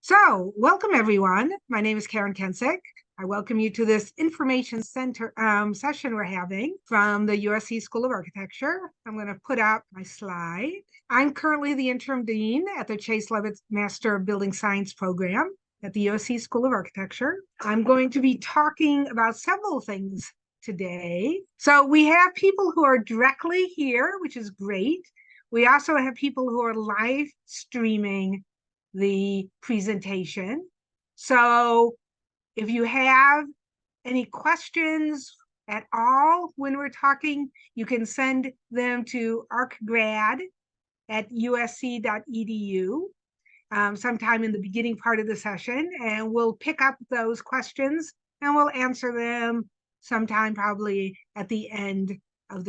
So, welcome everyone. My name is Karen Kensick. I welcome you to this information center session we're having from the USC School of Architecture. I'm going to put up my slide. I'm currently the interim dean at the Chase Leavitt Master of Building Science program at the USC School of Architecture. I'm going to be talking about several things today. So we have people who are directly here, which is great. We also have people who are live streaming the presentation. So if you have any questions at all when we're talking, you can send them to archgrad@usc.edu sometime in the beginning part of the session, and we'll pick up those questions and we'll answer them sometime probably at the end of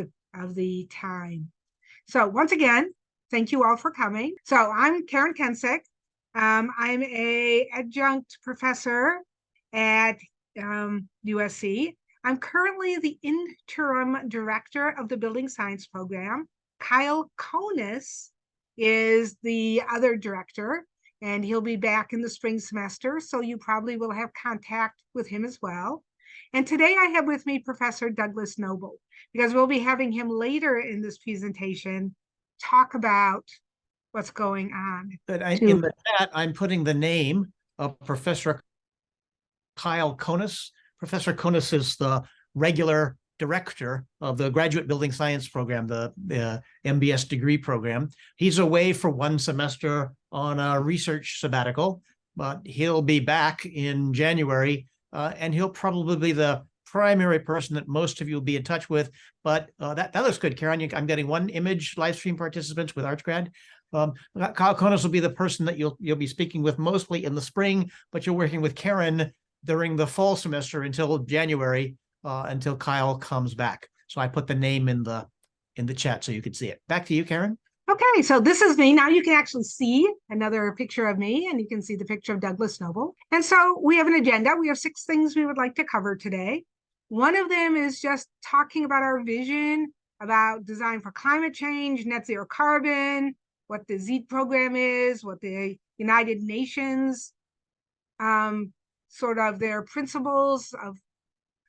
the time. So once again, thank you all for coming. So I'm Karen Kensick. I'm an adjunct professor at USC. I'm currently the interim director of the building science program. Kyle Konis is the other director, and he'll be back in the spring semester, so you probably will have contact with him as well. And today I have with me Professor Douglas Noble, because we'll be having him later in this presentation talk about what's going on. But in the chat, I'm putting the name of Professor Kyle Konis. Professor Konis is the regular director of the graduate building science program, the MBS degree program. He's away for one semester on a research sabbatical, but he'll be back in January, and he'll probably be the primary person that most of you will be in touch with. But that looks good, Karen. I'm getting one image live stream participants with ArchGrad. Kyle Konis will be the person that you'll be speaking with mostly in the spring, but you're working with Karen during the fall semester until January, until Kyle comes back. So I put the name in the chat so you could see it. Back to you, Karen. Okay, so this is me. Now you can actually see another picture of me, and you can see the picture of Douglas Noble. And so we have an agenda. We have 6 things we would like to cover today. One of them is just talking about our vision about design for climate change, net zero carbon, what the ZEED program is, what the United Nations, sort of their principles of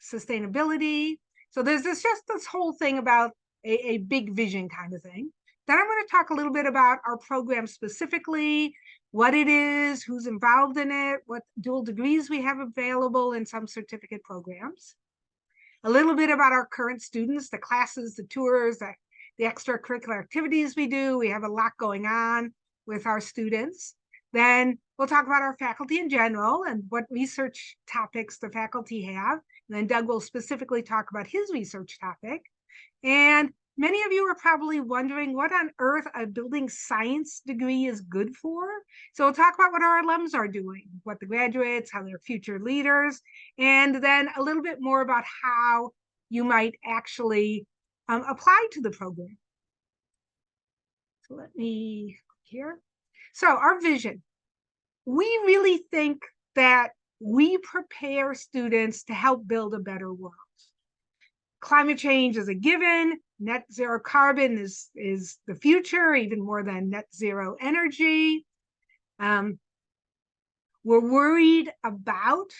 sustainability. So there's this whole thing about a big vision kind of thing. Then I'm going to talk a little bit about our program specifically, what it is, who's involved in it, what dual degrees we have available in some certificate programs. A little bit about our current students, the classes, the tours, the extracurricular activities we do. We have a lot going on with our students. Then we'll talk about our faculty in general and what research topics the faculty have. And then Doug will specifically talk about his research topic. And many of you are probably wondering what on earth a building science degree is good for. So we'll talk about what our alums are doing, what the graduates, how they're future leaders, and then a little bit more about how you might actually apply to the program. So let me here. So our vision. We really think that we prepare students to help build a better world. Climate change is a given. Net zero carbon is the future, even more than net zero energy. We're worried about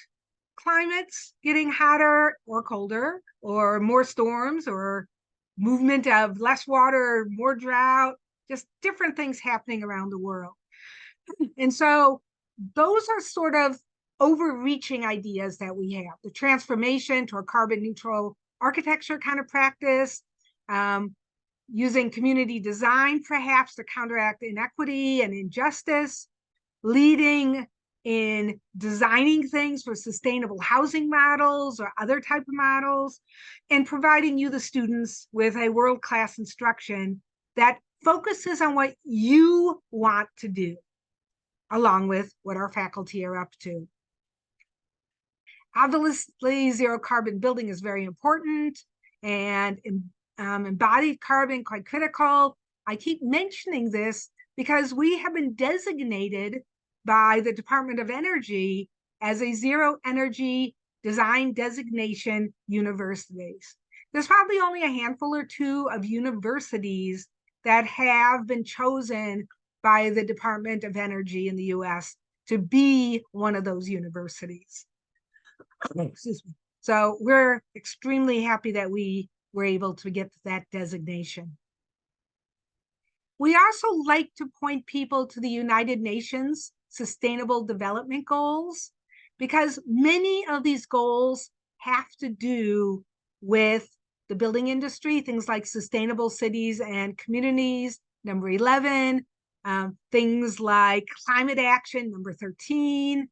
climates getting hotter or colder, or more storms, or movement of less water, more drought, just different things happening around the world. And so those are sort of overreaching ideas that we have. The transformation to a carbon neutral architecture kind of practice, using community design perhaps to counteract inequity and injustice, leading in designing things for sustainable housing models or other type of models, and providing you, the students, with a world-class instruction that focuses on what you want to do, along with what our faculty are up to. Obviously, zero carbon building is very important, and embodied carbon quite critical. I keep mentioning this because we have been designated by the Department of Energy as a zero energy design designation universities. There's probably only a handful or 2 of universities that have been chosen by the Department of Energy in the US to be one of those universities. Excuse me. So we're extremely happy that we were able to get that designation. We also like to point people to the United Nations Sustainable Development Goals, because many of these goals have to do with the building industry, things like sustainable cities and communities, number 11, things like climate action, number 13,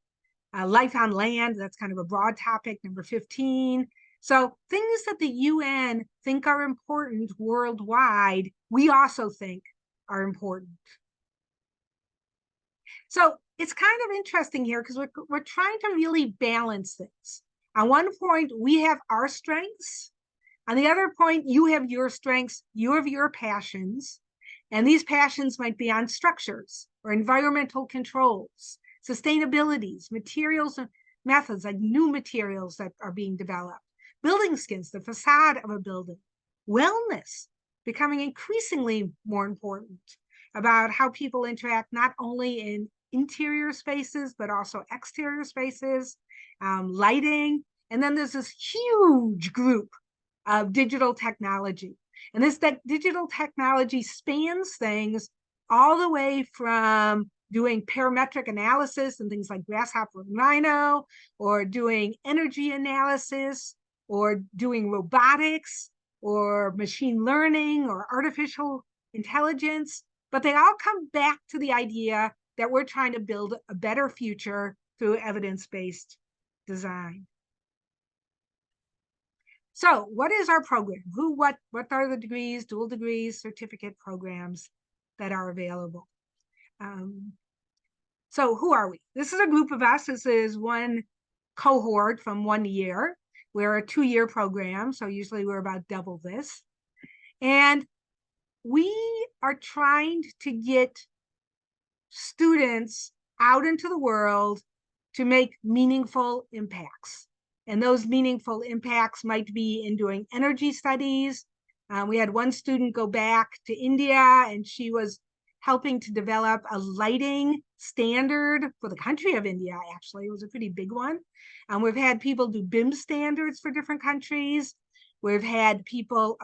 life on land, that's kind of a broad topic, number 15. So things that the UN think are important worldwide, we also think are important. So it's kind of interesting here because we're trying to really balance things. On one point, we have our strengths. On the other point, you have your strengths, you have your passions. And these passions might be on structures or environmental controls, sustainabilities, materials and methods, like new materials that are being developed, building skins, the facade of a building, wellness, becoming increasingly more important, about how people interact not only in interior spaces, but also exterior spaces, lighting. And then there's this huge group of digital technology. And this digital technology spans things all the way from doing parametric analysis and things like Grasshopper and Rhino, or doing energy analysis, or doing robotics, or machine learning, or artificial intelligence. But they all come back to the idea that we're trying to build a better future through evidence-based design. So what is our program? What are the degrees, dual degrees, certificate programs that are available? So who are we? This is a group of us. This is one cohort from 1 year. We're a 2-year program, so usually we're about double this. And we are trying to get students out into the world to make meaningful impacts. And those meaningful impacts might be in doing energy studies. We had one student go back to India, and she was helping to develop a lighting standard for the country of India, actually. It was a pretty big one. We've had people do BIM standards for different countries. We've had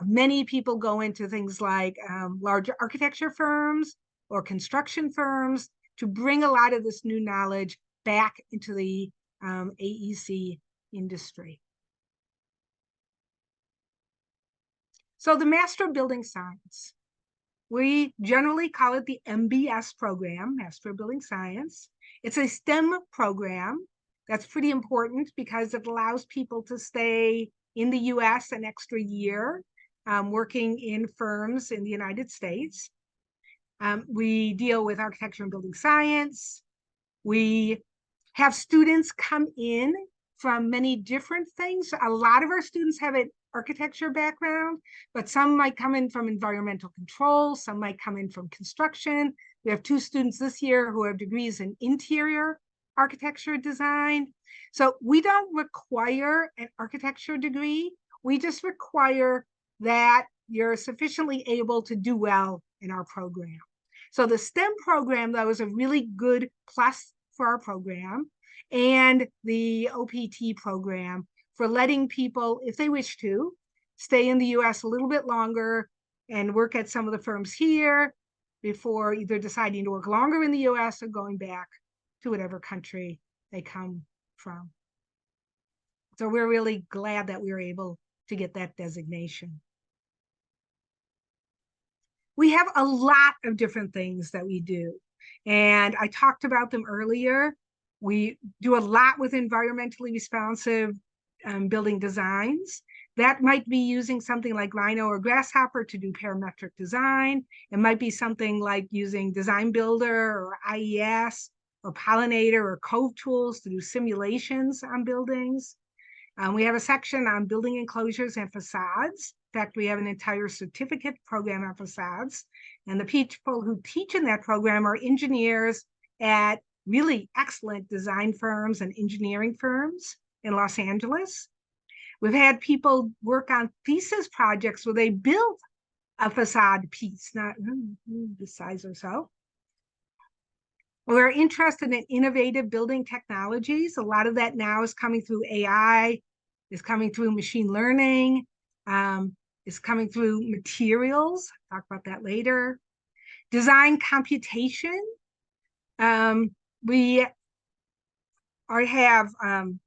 many people go into things like larger architecture firms or construction firms to bring a lot of this new knowledge back into the AEC industry. So the Master of Building Science, we generally call it the MBS program, Master of Building Science. It's a STEM program. That's pretty important because it allows people to stay in the US an extra year, working in firms in the United States. We deal with architecture and building science. We have students come in from many different things. A lot of our students have an architecture background, but some might come in from environmental control, some might come in from construction. We have 2 students this year who have degrees in interior architecture design. So we don't require an architecture degree. We just require that you're sufficiently able to do well in our program. So the STEM program, though, is a really good plus for our program, and the OPT program for letting people, if they wish to, stay in the US a little bit longer and work at some of the firms here before either deciding to work longer in the US or going back to whatever country they come from. So we're really glad that we were able to get that designation. We have a lot of different things that we do, and I talked about them earlier. We do a lot with environmentally responsive building designs. That might be using something like Rhino or Grasshopper to do parametric design. It might be something like using Design Builder or IES or Pollinator or Cove tools to do simulations on buildings. We have a section on building enclosures and facades. In fact, we have an entire certificate program on facades. And the people who teach in that program are engineers at really excellent design firms and engineering firms in Los Angeles. We've had people work on thesis projects where they built a facade piece, not this size or so. We're interested in innovative building technologies. A lot of that now is coming through AI, is coming through machine learning, is coming through materials. I'll talk about that later. Design computation. We have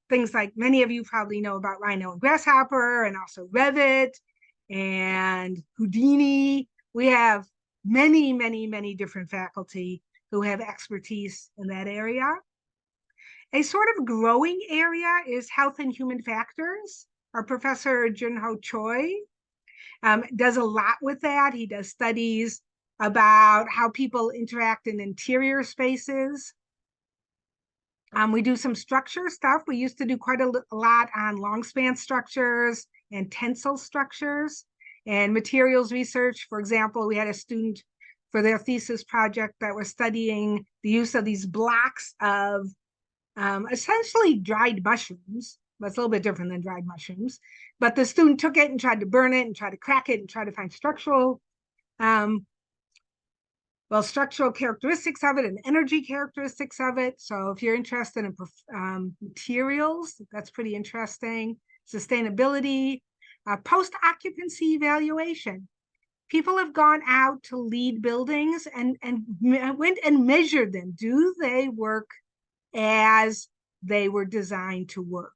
things like many of you probably know about Rhino and Grasshopper, and also Leavitt and Houdini. We have many, many, many different faculty who have expertise in that area. A sort of growing area is health and human factors. Our professor Junho Choi does a lot with that. He does studies about how people interact in interior spaces. We do some structure stuff. We used to do quite a lot on long span structures and tensile structures and materials research. For example, we had a student for their thesis project that was studying the use of these blocks of essentially dried mushrooms. That's a little bit different than dried mushrooms. But the student took it and tried to burn it and tried to crack it and tried to find structural structural characteristics of it and energy characteristics of it. So if you're interested in materials, that's pretty interesting. Sustainability, post-occupancy evaluation. People have gone out to LEED buildings and went and measured them. Do they work as they were designed to work?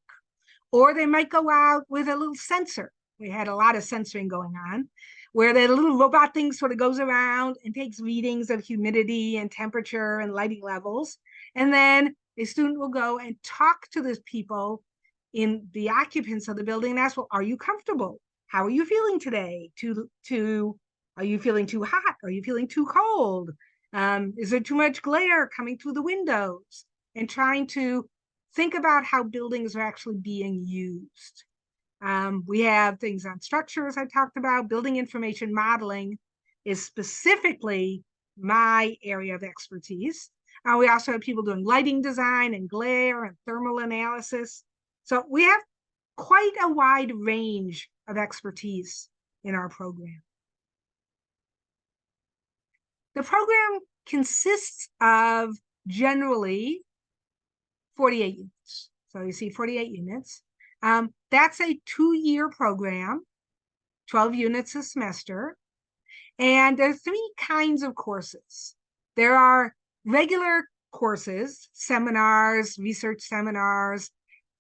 Or they might go out with a little sensor. We had a lot of sensoring going on, where the little robot thing sort of goes around and takes readings of humidity and temperature and lighting levels. And then a student will go and talk to the people in the occupants of the building and ask, well, are you comfortable? How are you feeling today? Are you feeling too hot? Are you feeling too cold? Is there too much glare coming through the windows? And trying to think about how buildings are actually being used. We have things on structures I talked about. Building information modeling is specifically my area of expertise. We also have people doing lighting design and glare and thermal analysis. So we have quite a wide range of expertise in our program. The program consists of generally 48 units. So you see 48 units. That's a 2-year program, 12 units a semester. And there are 3 kinds of courses. There are regular courses, seminars, research seminars.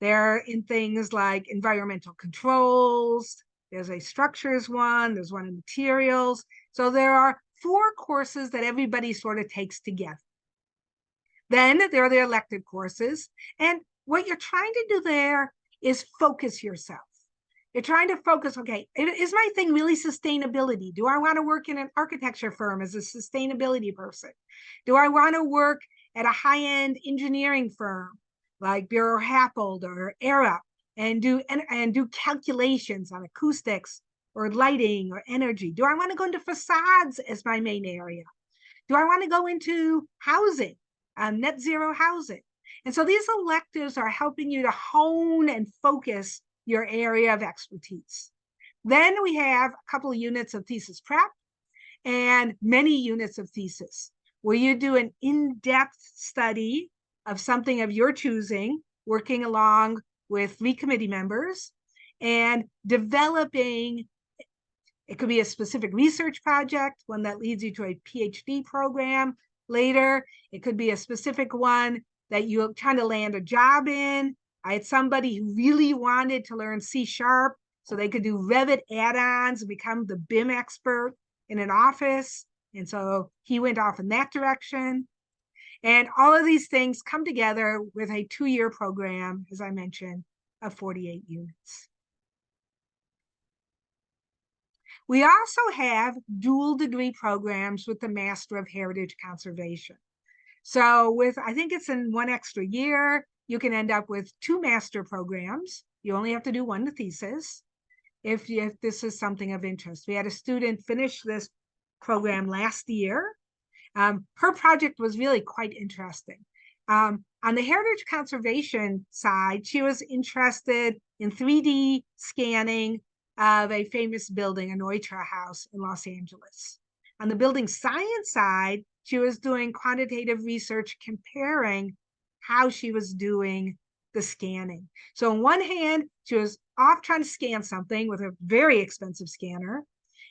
They're in things like environmental controls. There's a structures one. There's one in materials. So there are 4 courses that everybody sort of takes together. Then there are the elective courses. And what you're trying to do there is focus yourself. You're trying to focus, okay, is my thing really sustainability? Do I want to work in an architecture firm as a sustainability person? Do I want to work at a high-end engineering firm like Bureau Happold or Arup and do calculations on acoustics or lighting or energy? Do I want to go into facades as my main area? Do I want to go into housing, net zero housing? And so these electives are helping you to hone and focus your area of expertise. Then we have a couple of units of thesis prep and many units of thesis, where you do an in-depth study of something of your choosing, working along with 3 committee members and developing. It could be a specific research project, one that leads you to a Ph.D. program later. It could be a specific one that you're trying to land a job in. I had somebody who really wanted to learn C# so they could do Revit add-ons and become the BIM expert in an office. And so he went off in that direction. And all of these things come together with a 2-year program, as I mentioned, of 48 units. We also have dual degree programs with the Master of Heritage Conservation. So with, I think it's in 1 extra year, you can end up with 2 master programs. You only have to do 1 thesis if this is something of interest. We had a student finish this program last year. Her project was really quite interesting. On the heritage conservation side, she was interested in 3D scanning of a famous building, a Neutra house in Los Angeles. On the building science side, she was doing quantitative research comparing how she was doing the scanning. So on one hand, she was off trying to scan something with a very expensive scanner,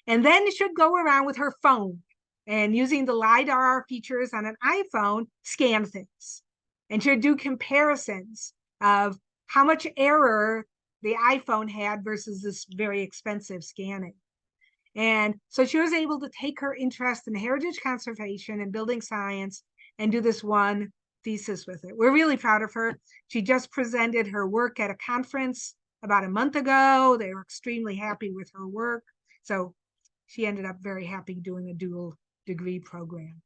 and then she would go around with her phone and using the LiDAR features on an iPhone, scan things. And she would do comparisons of how much error the iPhone had versus this very expensive scanning. And so she was able to take her interest in heritage conservation and building science and do this one thesis with it. We're really proud of her. She just presented her work at a conference about a month ago. They were extremely happy with her work. So she ended up very happy doing a dual degree program.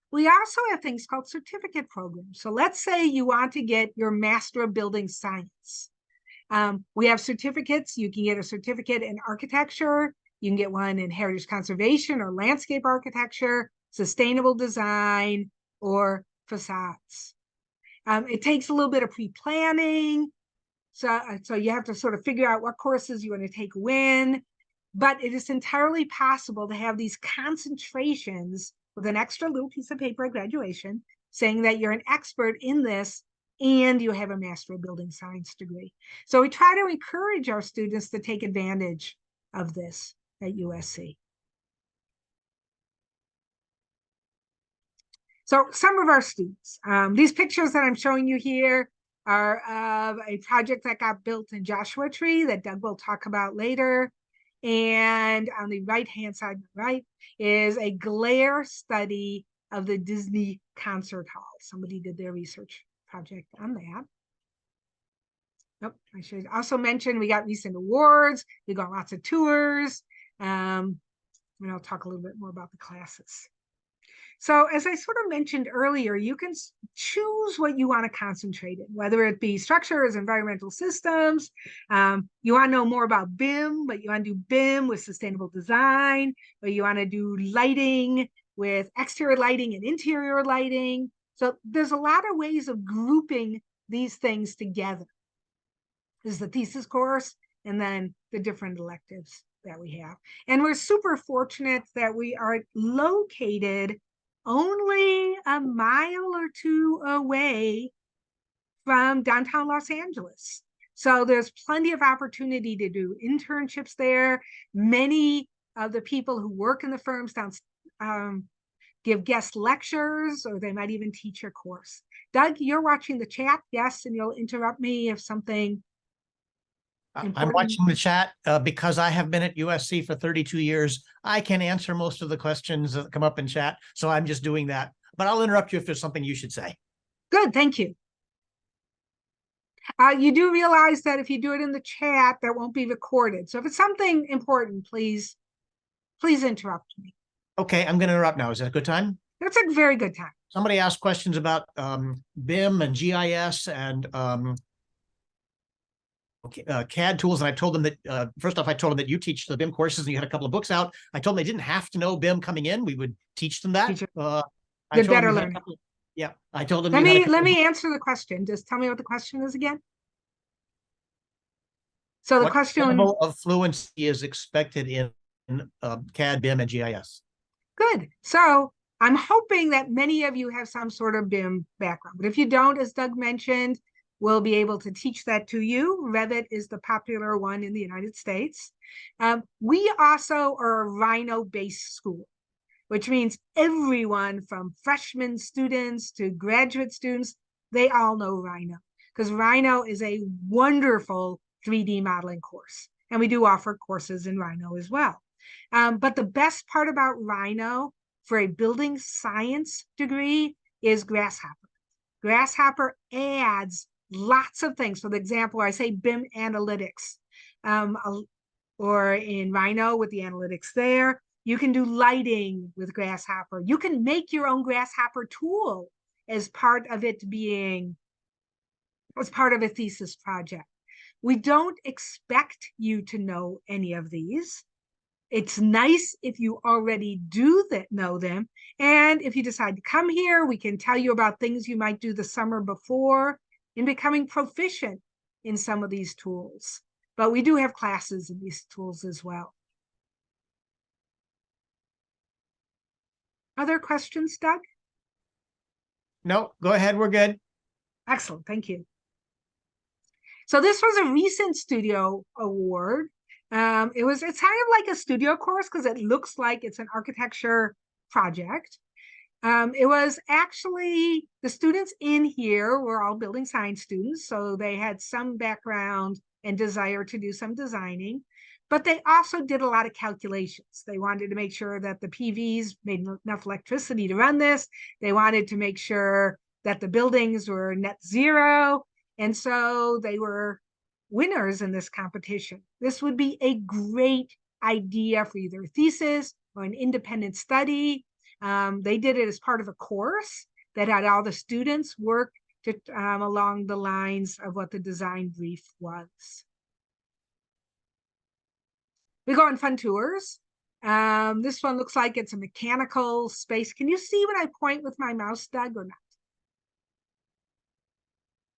We also have things called certificate programs. So let's say you want to get your Master of Building Science. We have certificates. You can get a certificate in architecture. You can get one in heritage conservation or landscape architecture, sustainable design, or facades. It takes a little bit of pre-planning. So you have to sort of figure out what courses you want to take when, but it is entirely possible to have these concentrations with an extra little piece of paper at graduation saying that you're an expert in this and you have a Master of Building Science degree. So we try to encourage our students to take advantage of this at USC. So some of our students, these pictures that I'm showing you here are of a project that got built in Joshua Tree that Doug will talk about later. And on the right-hand side, right, is a glare study of the Disney Concert Hall. Somebody did their research project on that. Nope, I should also mention we got recent awards. We got lots of tours. And I'll talk a little bit more about the classes. So as I sort of mentioned earlier, you can choose what you want to concentrate in, whether it be structures, environmental systems. You want to know more about BIM, but you want to do BIM with sustainable design, or you want to do lighting with exterior lighting and interior lighting. So there's a lot of ways of grouping these things together. There's the thesis course and then the different electives that we have. And we're super fortunate that we are located only a mile or two away from downtown Los Angeles. So there's plenty of opportunity to do internships there. Many of the people who work in the firms give guest lectures, or they might even teach a course. Doug, you're watching the chat, yes, and you'll interrupt me if something important. I'm watching the chat because I have been at USC for 32 years. I can answer most of the questions that come up in chat, so I'm just doing that. But I'll interrupt you if there's something you should say. Good, thank you. You do realize that if you do it in the chat, that won't be recorded. So if it's something important, please interrupt me. Okay, I'm going to interrupt now. Is that a good time? That's a very good time. Somebody asked questions about BIM and GIS and CAD tools, and I told them that first off, I told them that you teach the BIM courses and you had a couple of books out. I told them they didn't have to know BIM coming in. We would teach them that. Good better learning. Yeah, I told them. Let me answer the question. Just tell me what the question is again. So the question: what level of fluency is expected in CAD, BIM, and GIS? Good. So I'm hoping that many of you have some sort of BIM background, but if you don't, as Doug mentioned, we'll be able to teach that to you. Leavitt is the popular one in the United States. We also are a Rhino-based school, which means everyone from freshman students to graduate students, they all know Rhino, because Rhino is a wonderful 3D modeling course. And we do offer courses in Rhino as well. But the best part about Rhino for a building science degree is Grasshopper. Grasshopper adds lots of things. For example, I say BIM analytics, or in Rhino with the analytics there. You can do lighting with Grasshopper. You can make your own Grasshopper tool as part of it being, as part of a thesis project. We don't expect you to know any of these. It's nice if you already know them. And if you decide to come here, we can tell you about things you might do the summer before in becoming proficient in some of these tools. But we do have classes in these tools as well. Other questions, Doug? No, go ahead. We're good. Excellent, thank you. So this was a recent studio award. It's kind of like a studio course because it looks like it's an architecture project. It was actually, the students in here were all building science students, so they had some background and desire to do some designing, but they also did a lot of calculations. They wanted to make sure that the PVs made enough electricity to run this. They wanted to make sure that the buildings were net zero. And so they were winners in this competition. This would be a great idea for either a thesis or an independent study. They did it as part of a course that had all the students work to, along the lines of what the design brief was. We go on fun tours. This one looks like it's a mechanical space. Can you see when I point with my mouse, Doug, or not?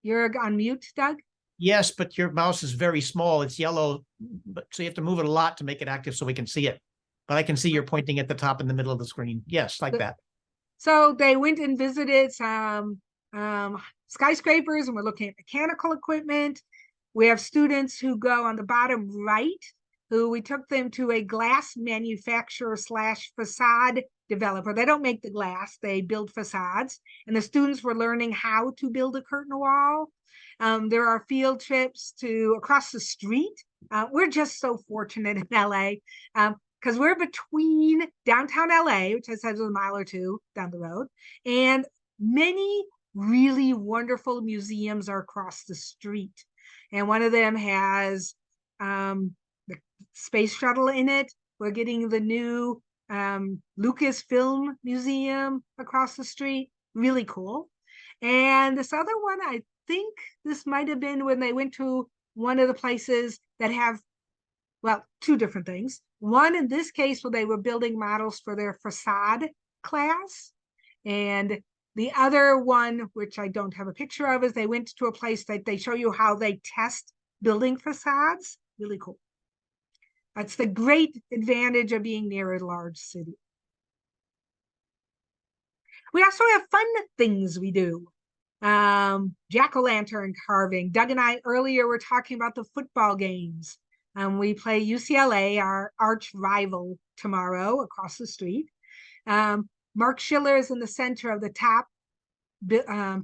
You're on mute, Doug? Yes, but your mouse is very small. It's yellow, so you have to move it a lot to make it active so we can see it. But I can see you're pointing at the top in the middle of the screen. Yes, like that. So they went and visited some skyscrapers, and we're looking at mechanical equipment. We have students who go on the bottom right, who we took them to a glass manufacturer / facade developer. They don't make the glass, they build facades. And the students were learning how to build a curtain wall. There are field trips to across the street. We're just so fortunate in LA because we're between downtown LA, which I said is a mile or two down the road, and many really wonderful museums are across the street. And one of them has the space shuttle in it. We're getting the new Lucasfilm Museum across the street. Really cool. And this other one, I think this might have been when they went to one of the places that have, well, two different things. One, in this case, where they were building models for their facade class. And the other one, which I don't have a picture of, is they went to a place that they show you how they test building facades. Really cool. That's the great advantage of being near a large city. We also have fun things we do. Jack-o'-lantern carving. Doug and I earlier were talking about the football games. We play UCLA, our arch rival, tomorrow across the street. Mark Schiller is in the center of the top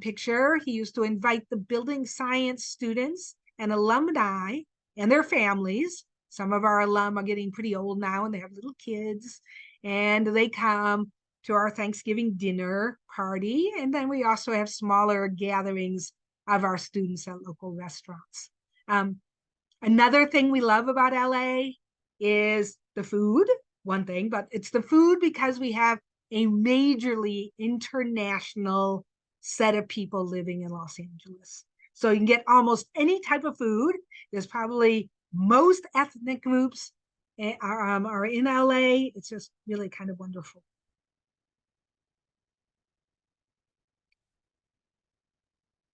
picture. He used to invite the building science students and alumni and their families. Some of our alum are getting pretty old now and they have little kids, and they come to our Thanksgiving dinner party. And then we also have smaller gatherings of our students at local restaurants. Another thing we love about LA is the food, one thing, but it's the food because we have a majorly international set of people living in Los Angeles. So you can get almost any type of food. There's probably most ethnic groups are in LA. It's just really kind of wonderful.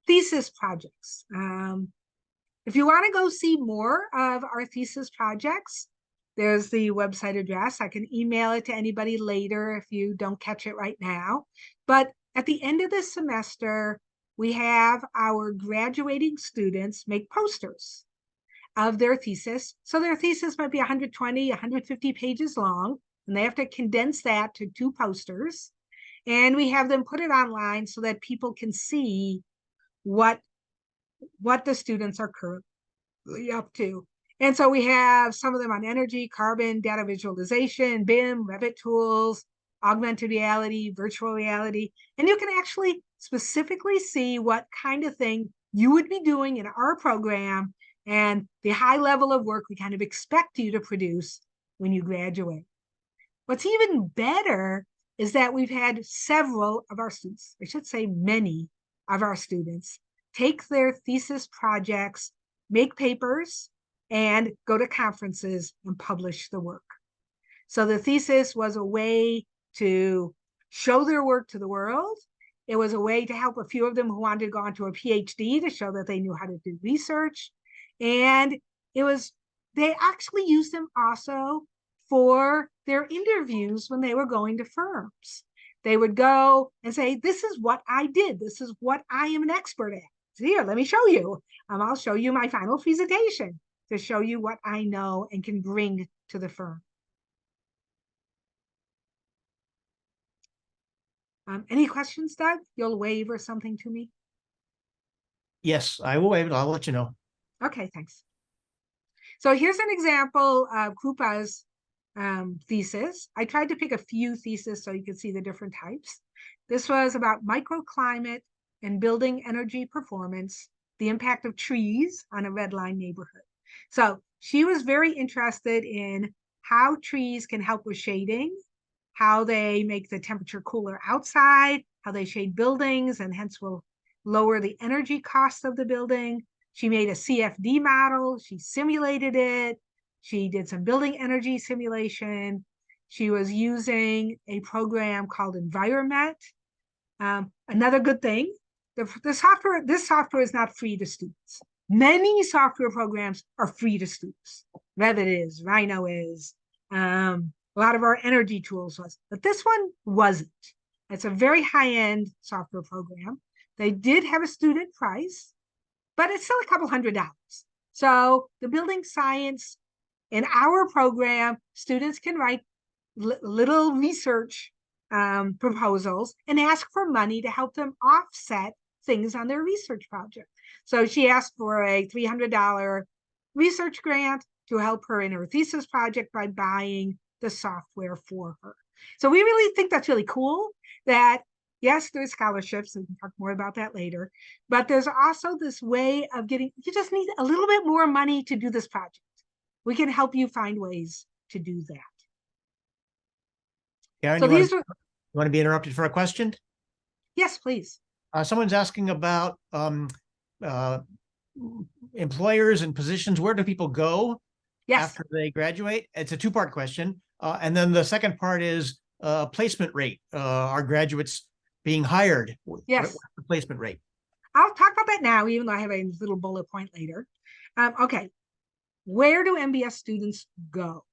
Thesis projects. If you want to go see more of our thesis projects, there's the website address. I can email it to anybody later if you don't catch it right now. But at the end of this semester, we have our graduating students make posters of their thesis. So their thesis might be 120, 150 pages long, and they have to condense that to 2 posters. And we have them put it online so that people can see what the students are currently up to. And so we have some of them on energy, carbon, data visualization, BIM, Revit tools, augmented reality, virtual reality. And you can actually specifically see what kind of thing you would be doing in our program and the high level of work we kind of expect you to produce when you graduate. What's even better is that we've had several of our students, I should say many of our students, take their thesis projects, make papers, and go to conferences and publish the work. So the thesis was a way to show their work to the world. It was a way to help a few of them who wanted to go on to a Ph.D. to show that they knew how to do research. And they actually used them also for their interviews when they were going to firms. They would go and say, this is what I did. This is what I am an expert at. So here, let me show you. I'll show you my final presentation to show you what I know and can bring to the firm. Any questions, Doug? You'll wave or something to me? Yes, I will wait. I'll let you know. Okay, thanks. So here's an example of Krupa's thesis. I tried to pick a few theses so you could see the different types. This was about microclimate and building energy performance, the impact of trees on a red line neighborhood. So she was very interested in how trees can help with shading, how they make the temperature cooler outside, how they shade buildings and hence will lower the energy cost of the building. She made a CFD model, she simulated it, she did some building energy simulation. She was using a program called Environment. Another good thing, this software is not free to students. Many software programs are free to students. Revit is, Rhino is, a lot of our energy tools was, but this one wasn't. It's a very high-end software program. They did have a student price, but it's still a couple $100. So the building science in our program, students can write little research proposals and ask for money to help them offset things on their research project. So she asked for a $300 research grant to help her in her thesis project by buying the software for her. So we really think that's really cool that, yes, there's scholarships, and we can talk more about that later, but there's also this way of getting, you just need a little bit more money to do this project. We can help you find ways to do that. Karen, so you want to be interrupted for a question? Yes, please. Someone's asking about employers and positions. Where do people go after they graduate? It's a two-part question. And then the second part is placement rate. Are graduates being hired? Yes. What's the placement rate? I'll talk about that now, even though I have a little bullet point later. Okay. Where do MBS students go?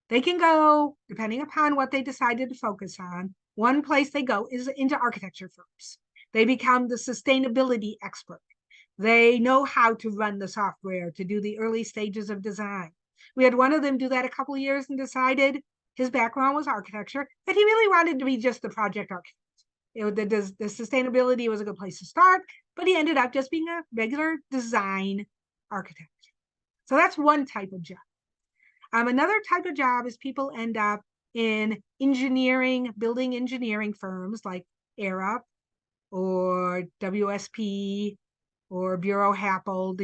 They can go, depending upon what they decided to focus on, one place they go is into architecture firms. They become the sustainability expert. They know how to run the software to do the early stages of design. We had one of them do that a couple of years and decided his background was architecture, but he really wanted to be just the project architect. The sustainability was a good place to start, but he ended up just being a regular design architect. So that's one type of job. Another type of job is people end up in engineering, building engineering firms like Arup or WSP or Bureau Happel,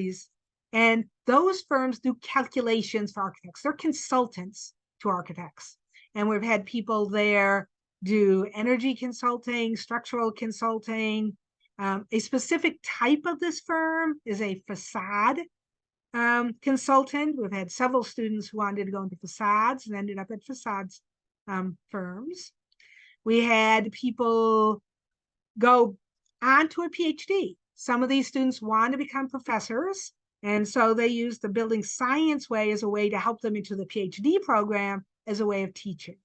and those firms do calculations for architects. They're consultants to architects. And we've had people there do energy consulting, structural consulting. A specific type of this firm is a facade consultant. We've had several students who wanted to go into facades and ended up at facades firms. We had people go on to a PhD. Some of these students want to become professors, and so they use the building science way as a way to help them into the PhD program as a way of teaching.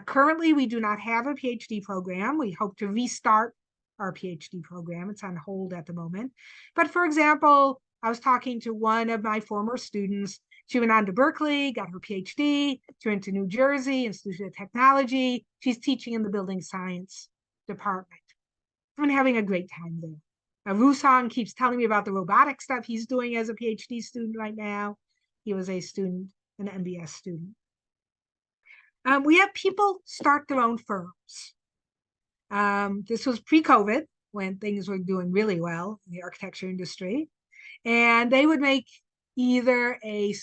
Currently, we do not have a PhD program. We hope to restart our PhD program. It's on hold at the moment. But for example, I was talking to one of my former students. She went on to Berkeley, got her PhD, she went to New Jersey, Institute of Technology. She's teaching in the building science department. I'm having a great time there. Rusong keeps telling me about the robotic stuff he's doing as a PhD student right now. He was a student, an MBS student. We have people start their own firms. This was pre-COVID when things were doing really well in the architecture industry. And they would make either a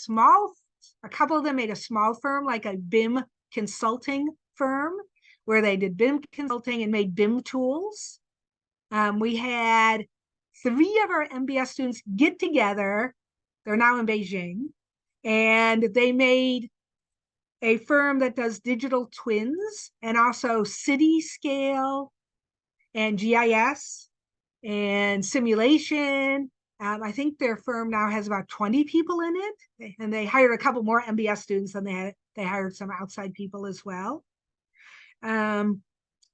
couple of them made a small firm, like a BIM consulting firm, where they did BIM consulting and made BIM tools. We had 3 of our MBS students get together. They're now in Beijing. And they made a firm that does digital twins and also city scale and GIS and simulation. I think their firm now has about 20 people in it, and they hired a couple more MBS students, and they hired some outside people as well.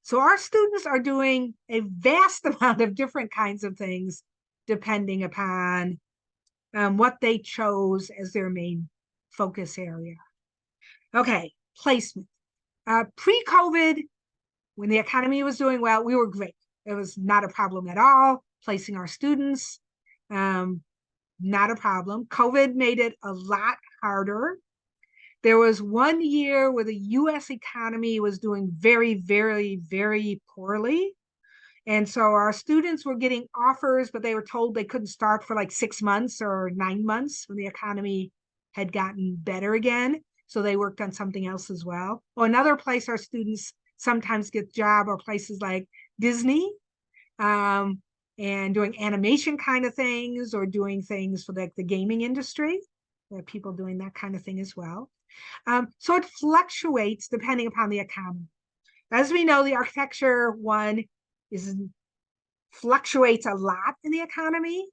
So our students are doing a vast amount of different kinds of things depending upon what they chose as their main focus area. Okay, placement. Pre-COVID, when the economy was doing well, we were great. It was not a problem at all, placing our students, not a problem. COVID made it a lot harder. There was 1 year where the US economy was doing very, very, very poorly. And so our students were getting offers, but they were told they couldn't start for like 6 months or 9 months when the economy had gotten better again. So they worked on something else as well. Or another place our students sometimes get job are places like Disney, and doing animation kind of things, or doing things for like the gaming industry. There are people doing that kind of thing as well. So it fluctuates depending upon the economy. As we know, the architecture one fluctuates a lot in the economy.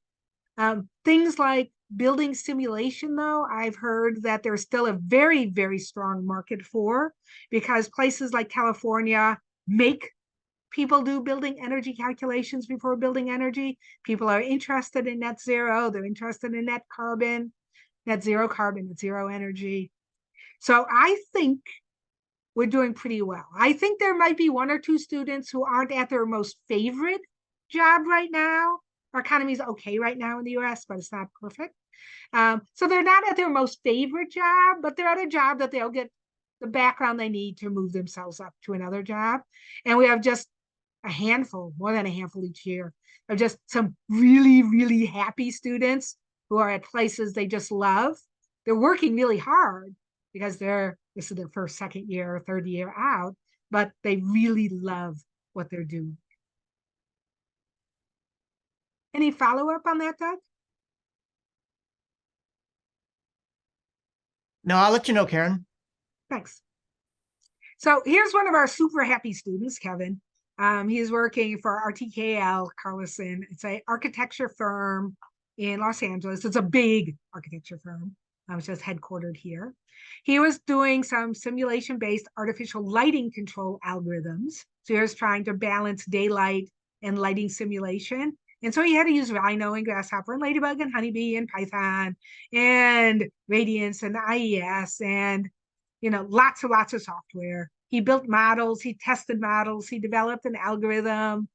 Things like building simulation, though, I've heard that there's still a very, very strong market for, because places like California make people do building energy calculations before building energy. People are interested in net zero. They're interested in net zero carbon, net zero energy. So I think we're doing pretty well. I think there might be 1 or 2 students who aren't at their most favorite job right now. Our economy is okay right now in the US, but it's not perfect. So they're not at their most favorite job, but they're at a job that they'll get the background they need to move themselves up to another job. And we have just a handful, more than a handful each year, of just some really, really happy students who are at places they just love. They're working really hard because this is their first, second year, or third year out, but they really love what they're doing. Any follow-up on that, Doug? No, I'll let you know, Karen. Thanks. So here's one of our super happy students, Kevin. He's working for RTKL Carlson. It's an architecture firm in Los Angeles. It's a big architecture firm. It's just headquartered here. He was doing some simulation-based artificial lighting control algorithms. So he was trying to balance daylight and lighting simulation. And so he had to use Rhino and Grasshopper and Ladybug and Honeybee and Python and Radiance and IES and lots and lots of software. He built models, he tested models, he developed an algorithm.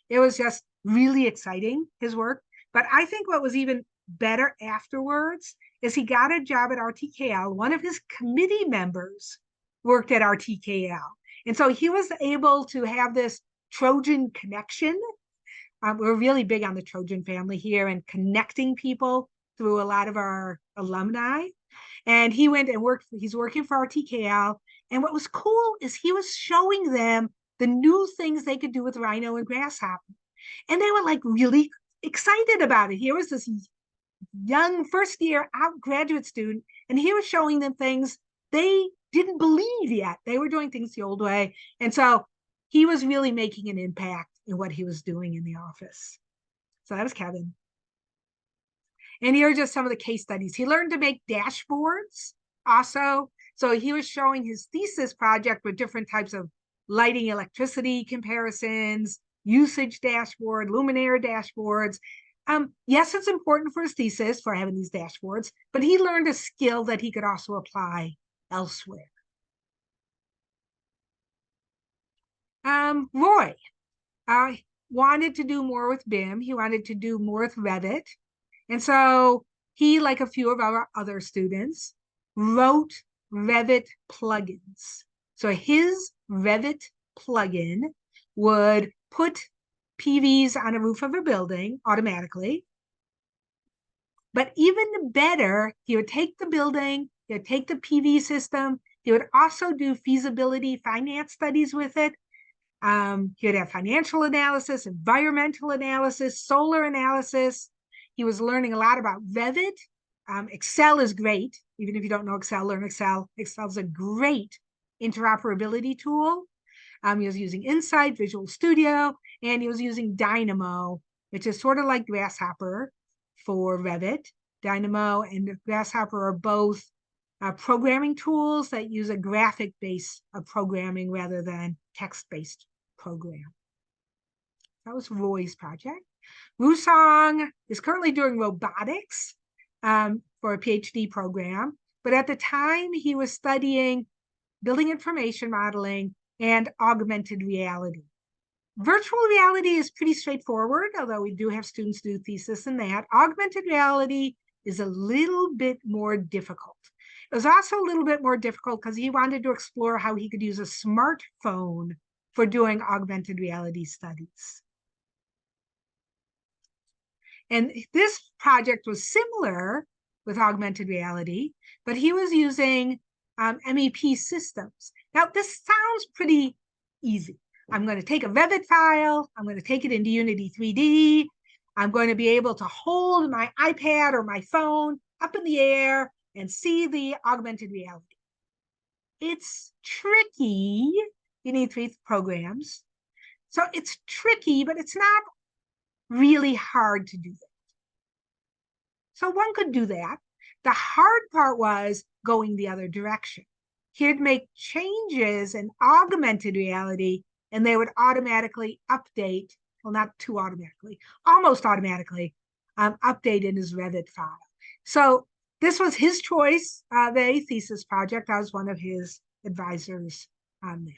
It was just really exciting, his work. But I think what was even better afterwards is he got a job at RTKL. One of his committee members worked at RTKL. And so he was able to have this Trojan connection. We're really big on the Trojan family here and connecting people through a lot of our alumni. And he went and he's working for RTKL. And what was cool is he was showing them the new things they could do with Rhino and Grasshopper. And they were like really excited about it. Here was this young first year out graduate student, and he was showing them things they didn't believe yet. They were doing things the old way. And so he was really making an impact in what he was doing in the office. So that was Kevin. And here are just some of the case studies. He learned to make dashboards also. So he was showing his thesis project with different types of lighting, electricity comparisons, usage dashboard, luminaire dashboards. Yes, it's important for his thesis for having these dashboards, but he learned a skill that he could also apply elsewhere. Roy wanted to do more with BIM. He wanted to do more with Revit. And so he, like a few of our other students, wrote Revit plugins. So his Revit plugin would put PVs on a roof of a building automatically. But even better, he would take the building, he would take the PV system, he would also do feasibility finance studies with it. He would have financial analysis, environmental analysis, solar analysis. He was learning a lot about Revit. Excel is great. Even if you don't know Excel, learn Excel. Excel is a great interoperability tool. He was using Insight, Visual Studio, and he was using Dynamo, which is sort of like Grasshopper for Revit. Dynamo and Grasshopper are both programming tools that use a graphic base of programming rather than text-based program. That was Roy's project. Wusong is currently doing robotics for a PhD program, but at the time he was studying building information modeling and augmented reality. Virtual reality is pretty straightforward, although we do have students do thesis in that. Augmented reality is a little bit more difficult. It was also a little bit more difficult because he wanted to explore how he could use a smartphone for doing augmented reality studies. And this project was similar with augmented reality, but he was using MEP systems. Now, this sounds pretty easy. I'm going to take a Revit file, I'm going to take it into Unity 3D, I'm going to be able to hold my iPad or my phone up in the air and see the augmented reality. It's tricky. You need 3 programs. So it's tricky, but it's not really hard to do that. So one could do that. The hard part was going the other direction. He'd make changes in augmented reality and they would automatically update, well, not too automatically, almost automatically update in his Revit file. So this was his choice of a thesis project. I was one of his advisors on that.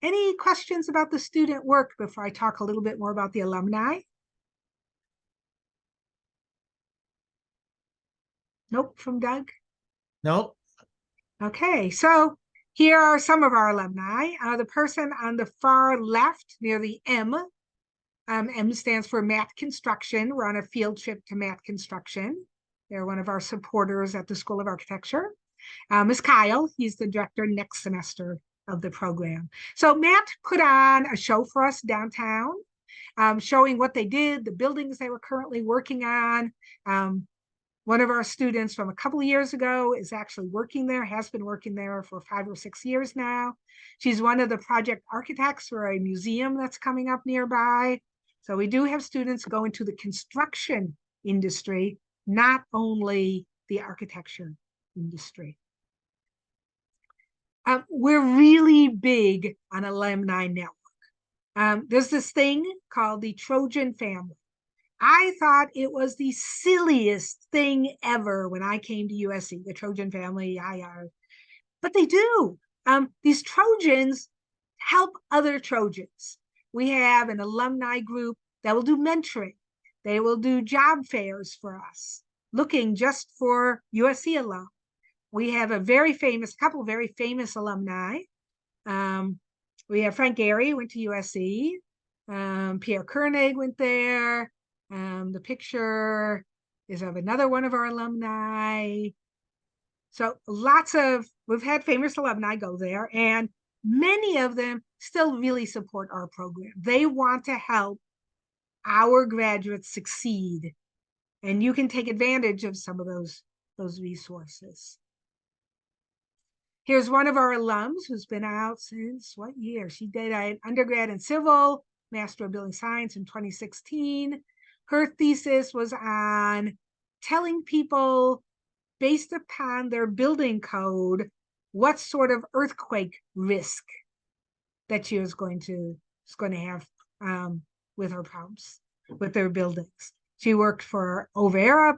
Any questions about the student work before I talk a little bit more about the alumni? Nope, from Doug? Nope. Okay, so here are some of our alumni. The person on the far left near the M stands for Math Construction. We're on a field trip to Math Construction. They're one of our supporters at the School of Architecture. Ms. Kyle, he's the director next semester of the program. So Matt put on a show for us downtown, showing what they did, the buildings they were currently working on. One of our students from a couple of years ago is actually working there, has been working there for 5 or 6 years now. She's one of the project architects for a museum that's coming up nearby. So we do have students go into the construction industry, not only the architecture industry. We're really big on alumni network. There's this thing called the Trojan family. I thought it was the silliest thing ever when I came to USC, the Trojan family, but they do. These Trojans help other Trojans. We have an alumni group that will do mentoring. They will do job fairs for us, looking just for USC alum. We have a couple of very famous alumni. We have Frank Gehry went to USC. Pierre Koenig went there. The picture is of another one of our alumni. So we've had famous alumni go there, and many of them still really support our program. They want to help our graduates succeed, and you can take advantage of some of those resources. Here's one of our alums who's been out since what year? She did an undergrad in civil, Master of Building Science in 2016. Her thesis was on telling people, based upon their building code, what sort of earthquake risk that she was going to have with her pumps, with their buildings. She worked for Overa,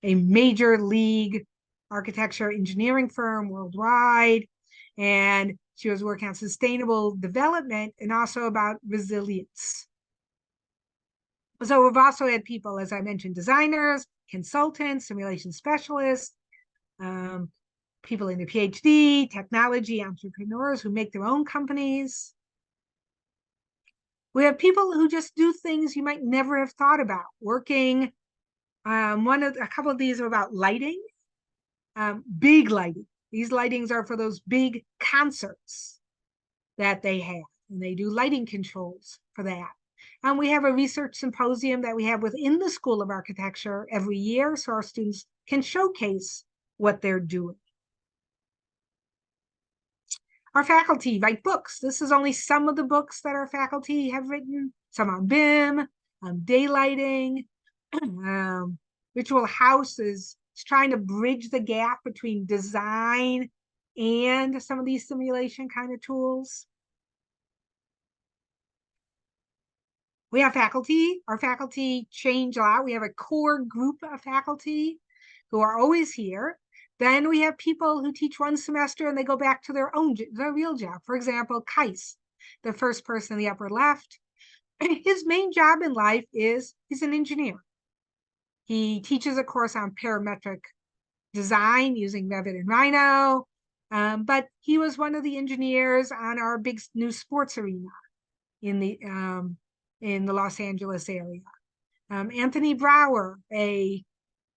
a major league architecture engineering firm worldwide, and she was working on sustainable development and also about resilience. So we've also had people, as I mentioned, designers, consultants, simulation specialists, people in the Ph.D, technology entrepreneurs who make their own companies. We have people who just do things you might never have thought about, working. A couple of these are about lighting, big lighting. These lightings are for those big concerts that they have, and they do lighting controls for that. And we have a research symposium that we have within the School of Architecture every year, so our students can showcase what they're doing. Our faculty write books. This is only some of the books that our faculty have written, some on BIM, on daylighting. Ritual House is trying to bridge the gap between design and some of these simulation kind of tools. We have faculty. Our faculty change a lot. We have a core group of faculty who are always here. Then we have people who teach one semester and they go back to their real job. For example, Kais, the first person in the upper left. His main job in life is he's an engineer. He teaches a course on parametric design using Leavitt and Rhino, but he was one of the engineers on our big new sports arena in the Los Angeles area. Anthony Brower, a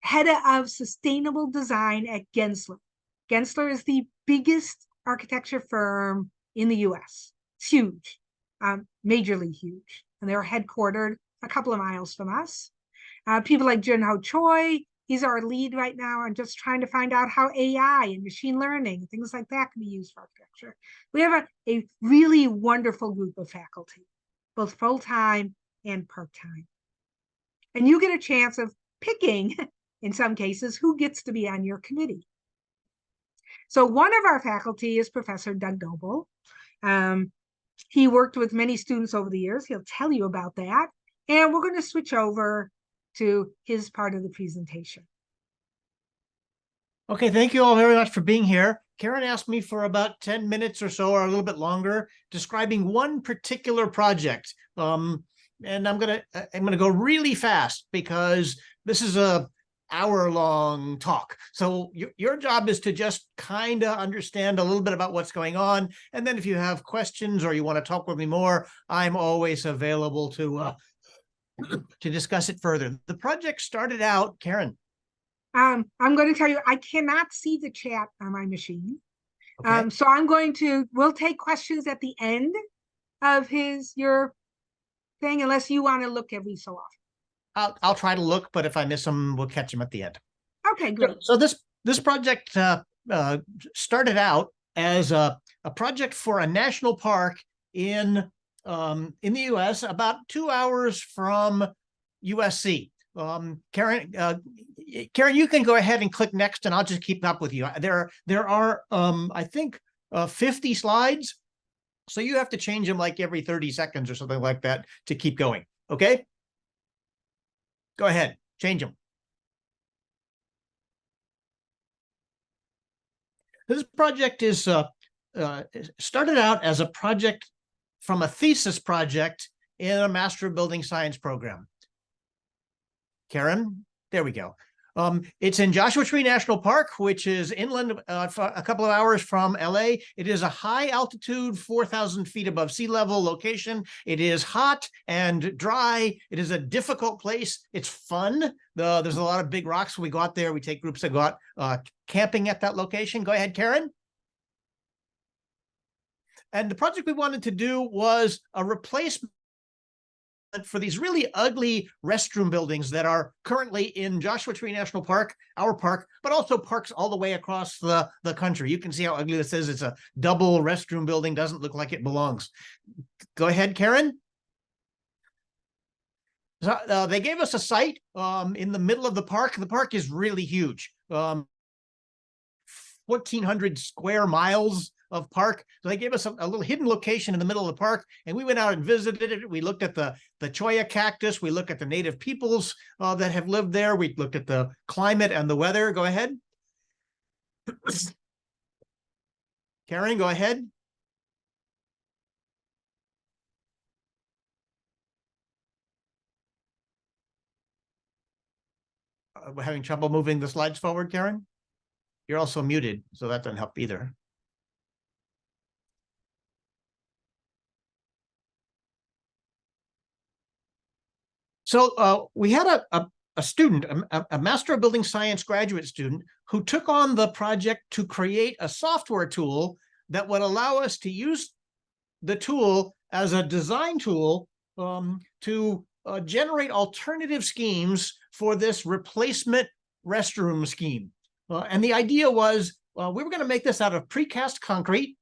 head of sustainable design at Gensler. Gensler is the biggest architecture firm in the US. It's huge, majorly huge. And they're headquartered a couple of miles from us. People like Junho Choi, he's our lead right now on just trying to find out how AI and machine learning, things like that can be used for architecture. We have a really wonderful group of faculty, both full-time and part-time. And you get a chance of picking, in some cases, who gets to be on your committee. So one of our faculty is Professor Doug Noble. He worked with many students over the years. He'll tell you about that. And we're going to switch over to his part of the presentation. Okay, thank you all very much for being here. Karen asked me for about 10 minutes or so, or a little bit longer, describing one particular project. And I'm gonna go really fast because this is a hour-long talk. So your job is to just kind of understand a little bit about what's going on. And then if you have questions or you want to talk with me more, I'm always available to discuss it further. The project started out, Karen. I'm going to tell you, I cannot see the chat on my machine. Okay. So we'll take questions at the end of your thing, unless you want to look every so often. I'll try to look, but if I miss them, we'll catch them at the end. Okay, great. So this project started out as a project for a national park in the U.S. about 2 hours from USC. Karen, you can go ahead and click next, and I'll just keep up with you. There are I think 50 slides, so you have to change them like every 30 seconds or something like that to keep going. Okay. Go ahead, change them. This project is started out as a project from a thesis project in a Master of Building Science program. Karen, there we go. It's in Joshua Tree National Park, which is inland for a couple of hours from LA. It is a high altitude, 4,000 feet above sea level location. It is hot and dry. It is a difficult place. It's fun. There's a lot of big rocks. When we go out there, we take groups that go out camping at that location. Go ahead, Karen. And the project we wanted to do was a replacement for these really ugly restroom buildings that are currently in Joshua Tree National Park, our park, but also parks all the way across the country. You can see how ugly this is. It's a double restroom building, doesn't look like it belongs. Go ahead, Karen. So, they gave us a site in the middle of the park. The park is really huge, 1,400 square miles of park. So they gave us a little hidden location in the middle of the park, and we went out and visited it. We looked at the cholla cactus. We looked at the native peoples that have lived there. We looked at the climate and the weather. Go ahead. Karen, go ahead. We're having trouble moving the slides forward, Karen. You're also muted, so that doesn't help either. So we had a student, a Master of Building Science graduate student, who took on the project to create a software tool that would allow us to use the tool as a design tool to generate alternative schemes for this replacement restroom scheme. And the idea was we were going to make this out of precast concrete,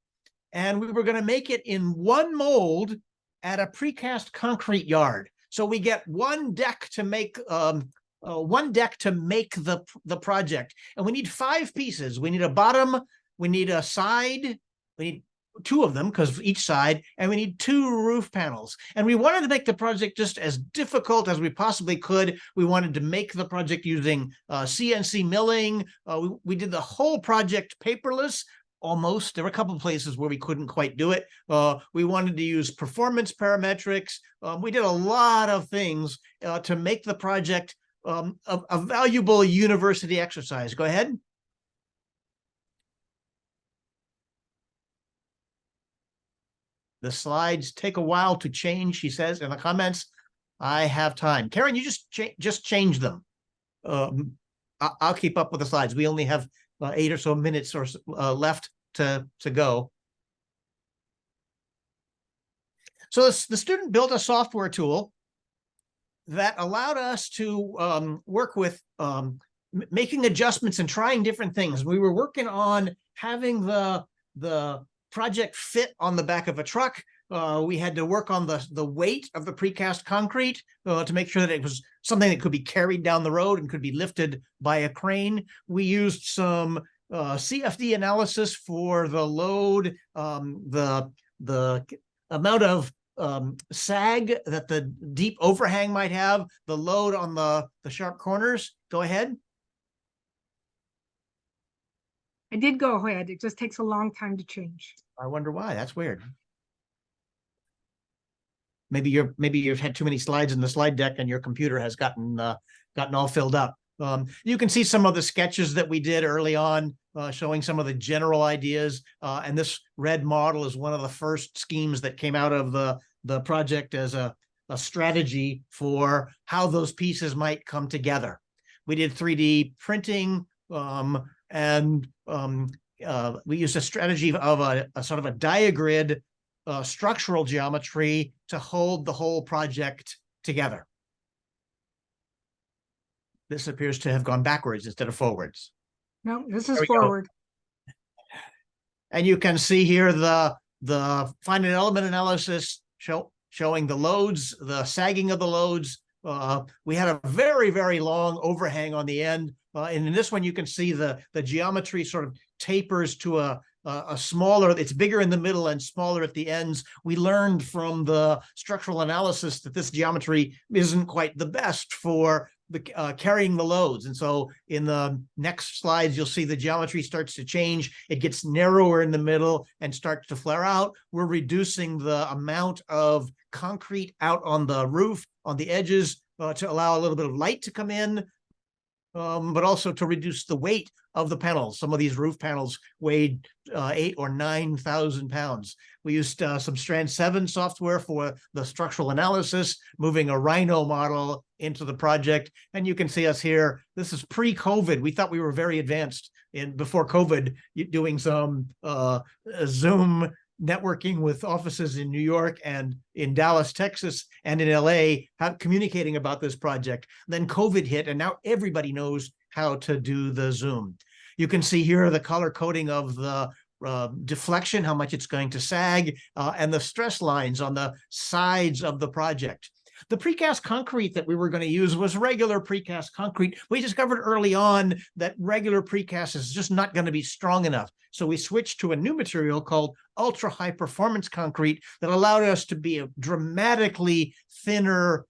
and we were going to make it in one mold at a precast concrete yard. So we get one deck to make the project, and we need 5 pieces. We need a bottom, we need a side, we need two of them because each side, and we need two roof panels. And we wanted to make the project just as difficult as we possibly could. We wanted to make the project using CNC milling. We did the whole project paperless. Almost. There were a couple of places where we couldn't quite do it. We wanted to use performance parametrics. We did a lot of things to make the project a valuable university exercise. Go ahead. The slides take a while to change, she says in the comments. I have time. Karen, you just change them. I'll keep up with the slides. We only have 8 or so minutes or left to go. So the student built a software tool that allowed us to work with making adjustments and trying different things. We were working on having the project fit on the back of a truck. We had to work on the weight of the precast concrete to make sure that it was something that could be carried down the road and could be lifted by a crane. We used some CFD analysis for the load, the amount of sag that the deep overhang might have, the load on the sharp corners. Go ahead. I did go ahead. It just takes a long time to change. I wonder why. That's weird. Maybe you've had too many slides in the slide deck and your computer has gotten all filled up. You can see some of the sketches that we did early on, showing some of the general ideas. And this red model is one of the first schemes that came out of the project as a strategy for how those pieces might come together. We did 3D printing, and we used a strategy of a sort of a diagrid structural geometry to hold the whole project together. This appears to have gone backwards instead of forwards. No, this is forward. Go. And you can see here the finite element analysis showing the loads, the sagging of the loads. We had a very, very long overhang on the end. And in this one, you can see the geometry sort of tapers to a smaller, it's bigger in the middle and smaller at the ends. We learned from the structural analysis that this geometry isn't quite the best for carrying the loads. And so in the next slides, you'll see the geometry starts to change. It gets narrower in the middle and starts to flare out. We're reducing the amount of concrete out on the roof, on the edges, to allow a little bit of light to come in, but also to reduce the weight of the panels. Some of these roof panels weighed 8,000 or 9,000 pounds. We used some Strand 7 software for the structural analysis, moving a Rhino model into the project. And you can see us here. This is pre-COVID. We thought we were very advanced before COVID, doing some Zoom networking with offices in New York and in Dallas, Texas, and in LA, communicating about this project. Then COVID hit, and now everybody knows how to do the Zoom. You can see here the color coding of the deflection, how much it's going to sag, and the stress lines on the sides of the project. The precast concrete that we were going to use was regular precast concrete. We discovered early on that regular precast is just not going to be strong enough. So we switched to a new material called ultra high performance concrete that allowed us to be a dramatically thinner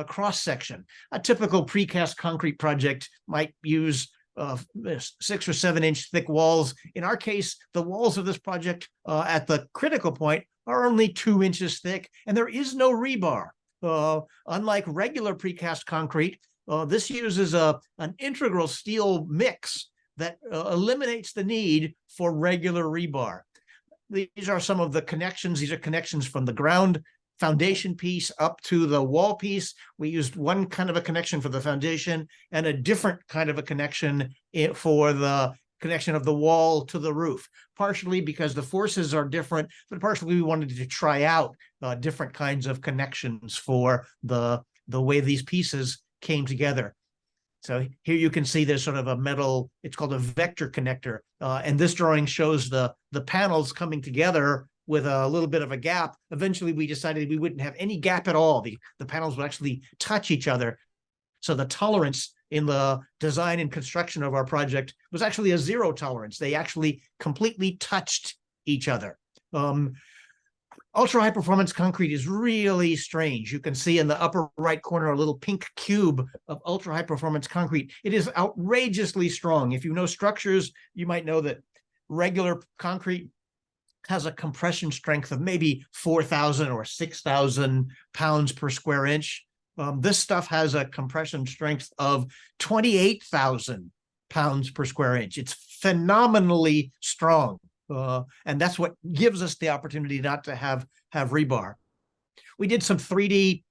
cross section. A typical precast concrete project might use 6 or 7 inch thick walls. In our case, the walls of this project at the critical point are only 2 inches thick, and there is no rebar. Unlike regular precast concrete, this uses an integral steel mix that eliminates the need for regular rebar. These are some of the connections. These are connections from the ground foundation piece up to the wall piece. We used one kind of a connection for the foundation and a different kind of a connection for the connection of the wall to the roof, partially because the forces are different, but partially we wanted to try out different kinds of connections for the way these pieces came together. So here you can see there's sort of a metal, it's called a vector connector. And this drawing shows the panels coming together with a little bit of a gap. Eventually we decided we wouldn't have any gap at all. The panels would actually touch each other. So the tolerance in the design and construction of our project was actually a zero tolerance. They actually completely touched each other. Ultra high performance concrete is really strange. You can see in the upper right corner a little pink cube of ultra high performance concrete. It is outrageously strong. If you know structures, you might know that regular concrete has a compression strength of maybe 4,000 or 6,000 pounds per square inch. This stuff has a compression strength of 28,000 pounds per square inch. It's phenomenally strong. And that's what gives us the opportunity not to have rebar. We did some 3D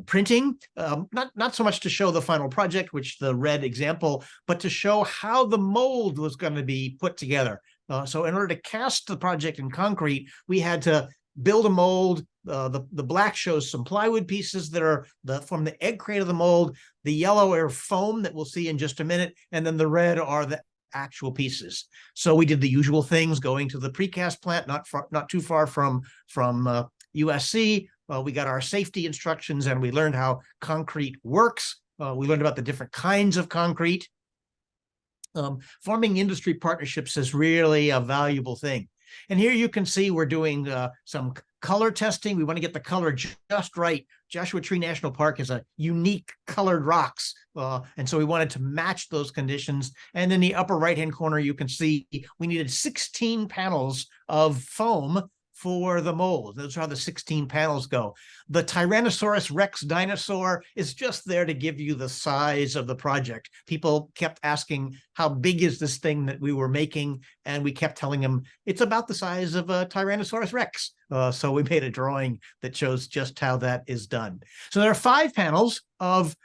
printing, not so much to show the final project, which the red example, but to show how the mold was going to be put together. So in order to cast the project in concrete, we had to build a mold. The black shows some plywood pieces that are from the egg crate of the mold. The yellow are foam that we'll see in just a minute, and then the red are the actual pieces. So we did the usual things, going to the precast plant, not too far from USC. We got our safety instructions, and we learned how concrete works. We learned about the different kinds of concrete. Forming industry partnerships is really a valuable thing. And here you can see we're doing some color testing. We want to get the color just right. Joshua Tree National Park is a unique colored rocks. And so we wanted to match those conditions. And in the upper right-hand corner, you can see we needed 16 panels of foam for the mold. Those are how the 16 panels go. The Tyrannosaurus Rex dinosaur is just there to give you the size of the project. People kept asking, how big is this thing that we were making? And we kept telling them, it's about the size of a Tyrannosaurus Rex. So we made a drawing that shows just how that is done. So there are 5 panels of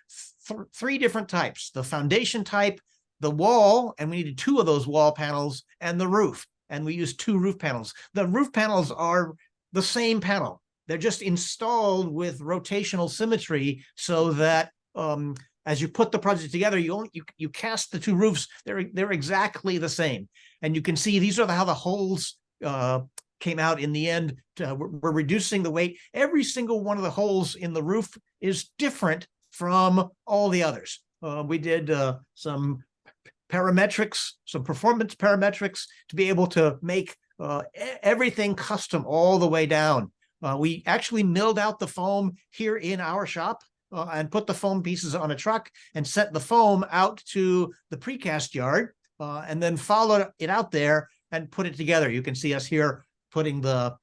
3 different types: the foundation type, the wall, and we needed 2 of those wall panels, and the roof. And we used 2 roof panels. The roof panels are the same panel. They're just installed with rotational symmetry so that as you put the project together, you cast the 2 roofs. They're exactly the same. And you can see these are how the holes came out in the end. We're reducing the weight. Every single one of the holes in the roof is different from all the others. We did some parametrics, some performance parametrics to be able to make everything custom all the way down. We actually milled out the foam here in our shop and put the foam pieces on a truck and sent the foam out to the precast yard and then followed it out there and put it together. You can see us here putting the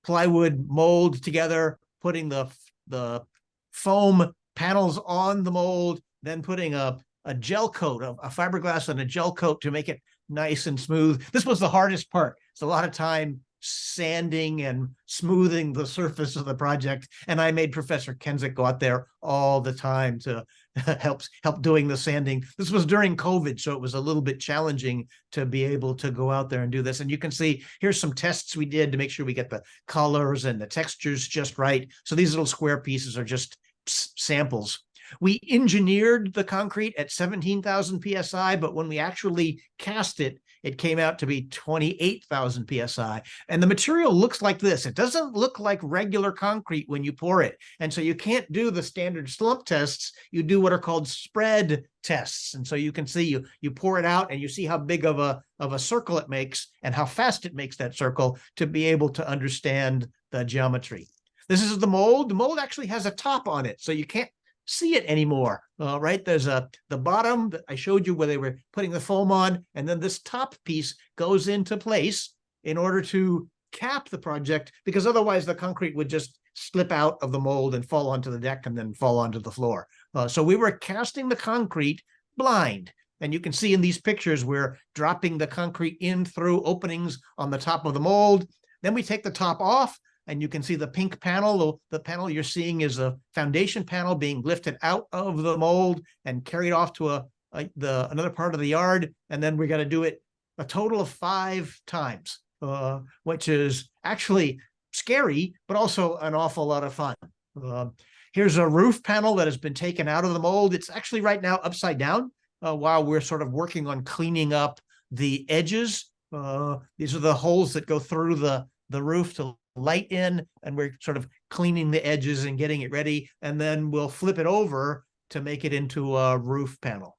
plywood mold together, putting the foam panels on the mold, then putting a gel coat, a fiberglass and a gel coat to make it nice and smooth. This was the hardest part. It's a lot of time sanding and smoothing the surface of the project. And I made Professor Kensick go out there all the time to help doing the sanding. This was during COVID, so it was a little bit challenging to be able to go out there and do this. And you can see here's some tests we did to make sure we get the colors and the textures just right. So these little square pieces are just samples. We engineered the concrete at 17,000 PSI, but when we actually cast it, it came out to be 28,000 PSI. And the material looks like this. It doesn't look like regular concrete when you pour it. And so you can't do the standard slump tests. You do what are called spread tests. And so you can see you pour it out and you see how big of a circle it makes and how fast it makes that circle to be able to understand the geometry. This is the mold. The mold actually has a top on it, so you can't see it anymore, right? There's the bottom that I showed you where they were putting the foam on, and then this top piece goes into place in order to cap the project, because otherwise the concrete would just slip out of the mold and fall onto the deck and then fall onto the floor. So we were casting the concrete blind. And you can see in these pictures, we're dropping the concrete in through openings on the top of the mold. Then we take the top off, and you can see the pink panel. The panel you're seeing is a foundation panel being lifted out of the mold and carried off to another part of the yard. And then we got to do it a total of 5 times, which is actually scary, but also an awful lot of fun. Here's a roof panel that has been taken out of the mold. It's actually right now upside down while we're sort of working on cleaning up the edges. These are the holes that go through the roof to light in, and we're sort of cleaning the edges and getting it ready, and then we'll flip it over to make it into a roof panel.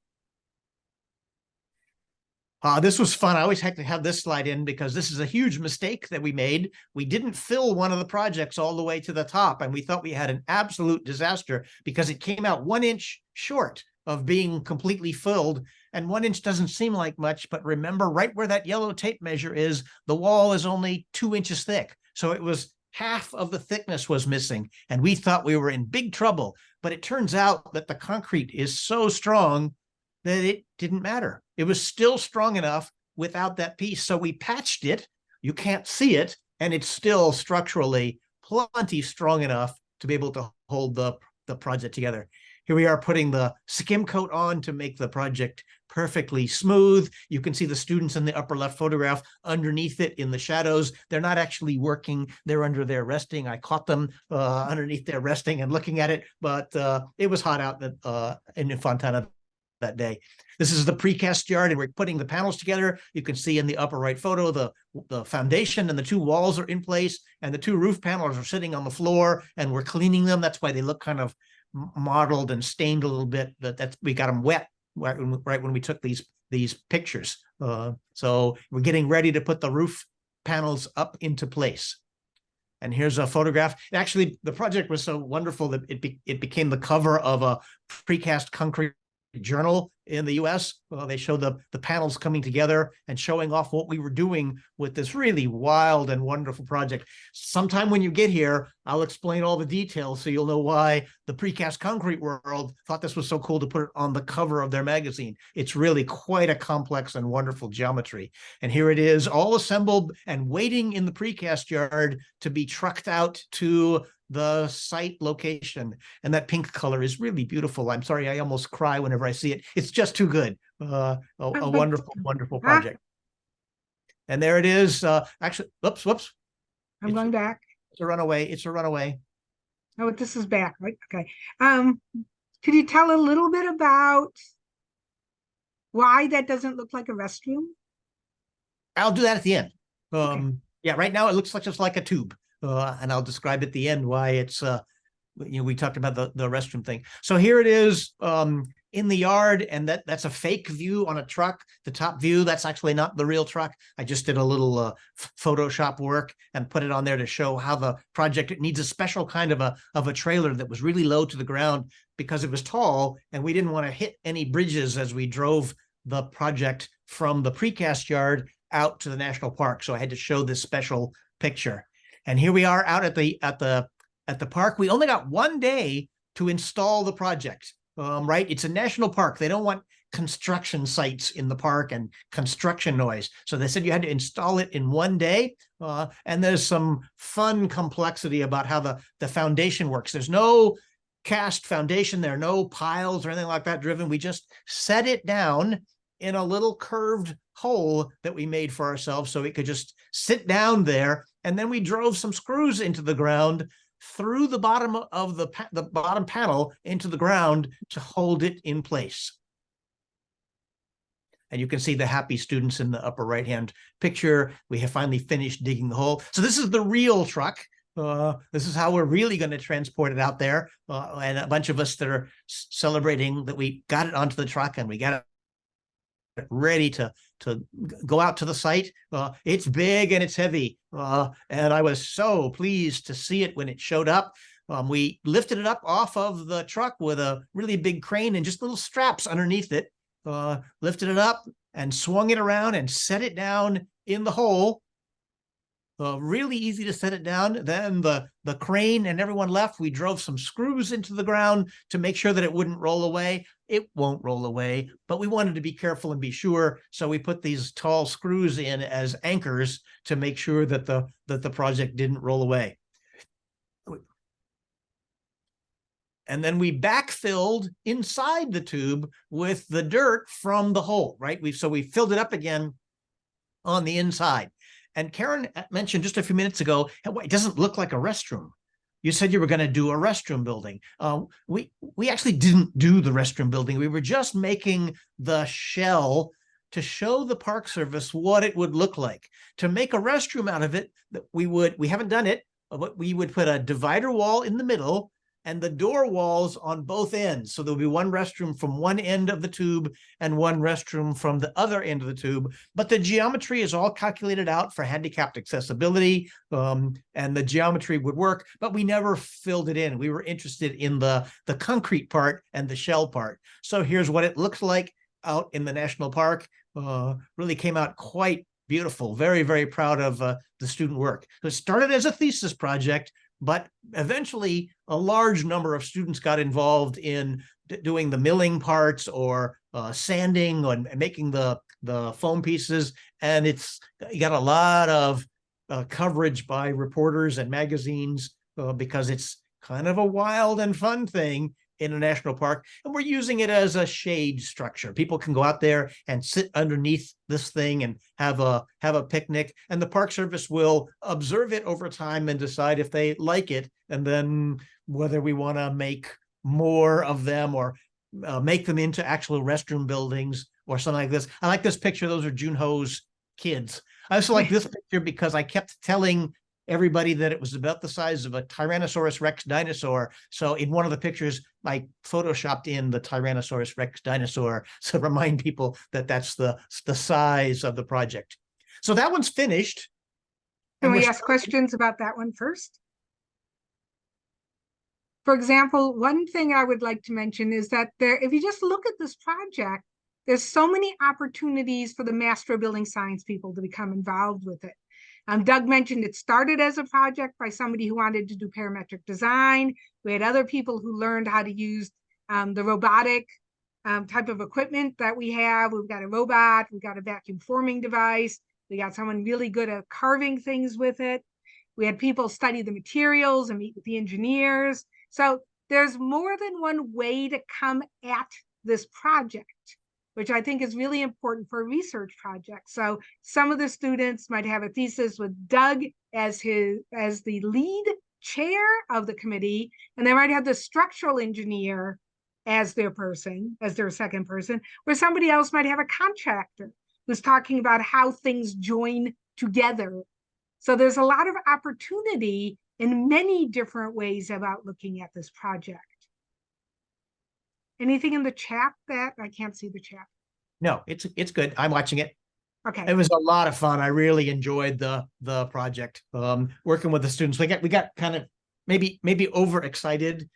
This was fun. I always had to have this slide in because this is a huge mistake that we made. We didn't fill one of the projects all the way to the top, and we thought we had an absolute disaster because it came out 1 inch short of being completely filled. And 1 inch doesn't seem like much, but remember, right where that yellow tape measure is, the wall is only 2 inches thick. So it was half of the thickness was missing, and we thought we were in big trouble. But it turns out that the concrete is so strong that it didn't matter. It was still strong enough without that piece. So we patched it. You can't see it, and it's still structurally plenty strong enough to be able to hold the project together. Here we are putting the skim coat on to make the project perfectly smooth. You can see the students in the upper left photograph underneath it in the shadows. They're not actually working. They're under there resting. I caught them underneath there resting and looking at it, but it was hot out in Fontana that day. This is the precast yard, and we're putting the panels together. You can see in the upper right photo, the foundation and the 2 walls are in place, and the 2 roof panels are sitting on the floor, and we're cleaning them. That's why they look kind of mottled and stained a little bit. That's we got them wet right when we took these pictures. So we're getting ready to put the roof panels up into place. And here's a photograph. Actually, the project was so wonderful that it became the cover of a precast concrete journal in the US. They show the panels coming together and showing off what we were doing with this really wild and wonderful project. Sometime when you get here, I'll explain all the details so you'll know why the precast concrete world thought this was so cool to put it on the cover of their magazine. It's really quite a complex and wonderful geometry. And here it is, all assembled and waiting in the precast yard to be trucked out to the site location. And that pink color is really beautiful. I'm sorry, I almost cry whenever I see it. It's just too good. A wonderful, wonderful project. And there it is. Actually, whoops. I'm going back. It's a runaway. It's a runaway. Oh, this is back, right? Okay. Could you tell a little bit about why that doesn't look like a restroom? I'll do that at the end. Okay. Yeah, right now it looks like just like a tube. And I'll describe at the end why it's, we talked about the restroom thing. So here it is in the yard, and that's a fake view on a truck. The top view, that's actually not the real truck. I just did a little Photoshop work and put it on there to show how the project, it needs a special kind of a trailer that was really low to the ground because it was tall, and we didn't want to hit any bridges as we drove the project from the precast yard out to the national park. So I had to show this special picture. And here we are out at the park. We only got 1 day to install the project, right? It's a national park. They don't want construction sites in the park and construction noise. So they said you had to install it in 1 day. And there's some fun complexity about how the foundation works. There's no cast foundation. There are no piles or anything like that driven. We just set it down in a little curved hole that we made for ourselves so it could just sit down there. And then we drove some screws into the ground through the bottom of the bottom panel into the ground to hold it in place. And you can see the happy students in the upper right-hand picture. We have finally finished digging the hole. So this is the real truck. This is how we're really going to transport it out there. And a bunch of us that are celebrating that we got it onto the truck and we got it ready to go out to the site. It's big and it's heavy. And I was so pleased to see it when it showed up. We lifted it up off of the truck with a really big crane and just little straps underneath it. Lifted it up and swung it around and set it down in the hole. Really easy to set it down. Then the crane and everyone left. We drove some screws into the ground to make sure that it wouldn't roll away. It won't roll away, but we wanted to be careful and be sure. So we put these tall screws in as anchors to make sure that the project didn't roll away. And then we backfilled inside the tube with the dirt from the hole, right? So we filled it up again on the inside. And Karen mentioned just a few minutes ago, it doesn't look like a restroom. You said you were going to do a restroom building. We actually didn't do the restroom building. We were just making the shell to show the Park Service what it would look like. To make a restroom out of it, we haven't done it, we would put a divider wall in the middle and the door walls on both ends. So there'll be one restroom from one end of the tube and one restroom from the other end of the tube. But the geometry is all calculated out for handicapped accessibility, and the geometry would work, but we never filled it in. We were interested in the concrete part and the shell part. So here's what it looks like out in the national park. Really came out quite beautiful. Very, very proud of the student work. So it started as a thesis project, but eventually a large number of students got involved in doing the milling parts or sanding and making the foam pieces. And you got a lot of coverage by reporters and magazines because it's kind of a wild and fun thing in a national park. And we're using it as a shade structure. People can go out there and sit underneath this thing and have a picnic, and the Park Service will observe it over time and decide if they like it, and then whether we want to make more of them or make them into actual restroom buildings or something like this. I like this picture. Those are Junho's kids. I also like this picture because I kept telling everybody that it was about the size of a Tyrannosaurus Rex dinosaur. So in one of the pictures, I photoshopped in the Tyrannosaurus Rex dinosaur to remind people that that's the size of the project. So that one's finished. Can we ask questions about that one first? For example, one thing I would like to mention is that if you just look at this project, there's so many opportunities for the Master of Building Science people to become involved with it. Doug mentioned it started as a project by somebody who wanted to do parametric design. We had other people who learned how to use the robotic type of equipment that we have. We've got a robot, we've got a vacuum forming device, we got someone really good at carving things with it. We had people study the materials and meet with the engineers. So there's more than one way to come at this project, which I think is really important for a research project. So some of the students might have a thesis with Doug as the lead chair of the committee, and they might have the structural engineer as their second person, where somebody else might have a contractor who's talking about how things join together. So there's a lot of opportunity in many different ways about looking at this project. Anything in the chat that I can't see the chat? No, it's good. I'm watching it. Okay. It was a lot of fun. I really enjoyed the project. Working with the students. We got kind of maybe overexcited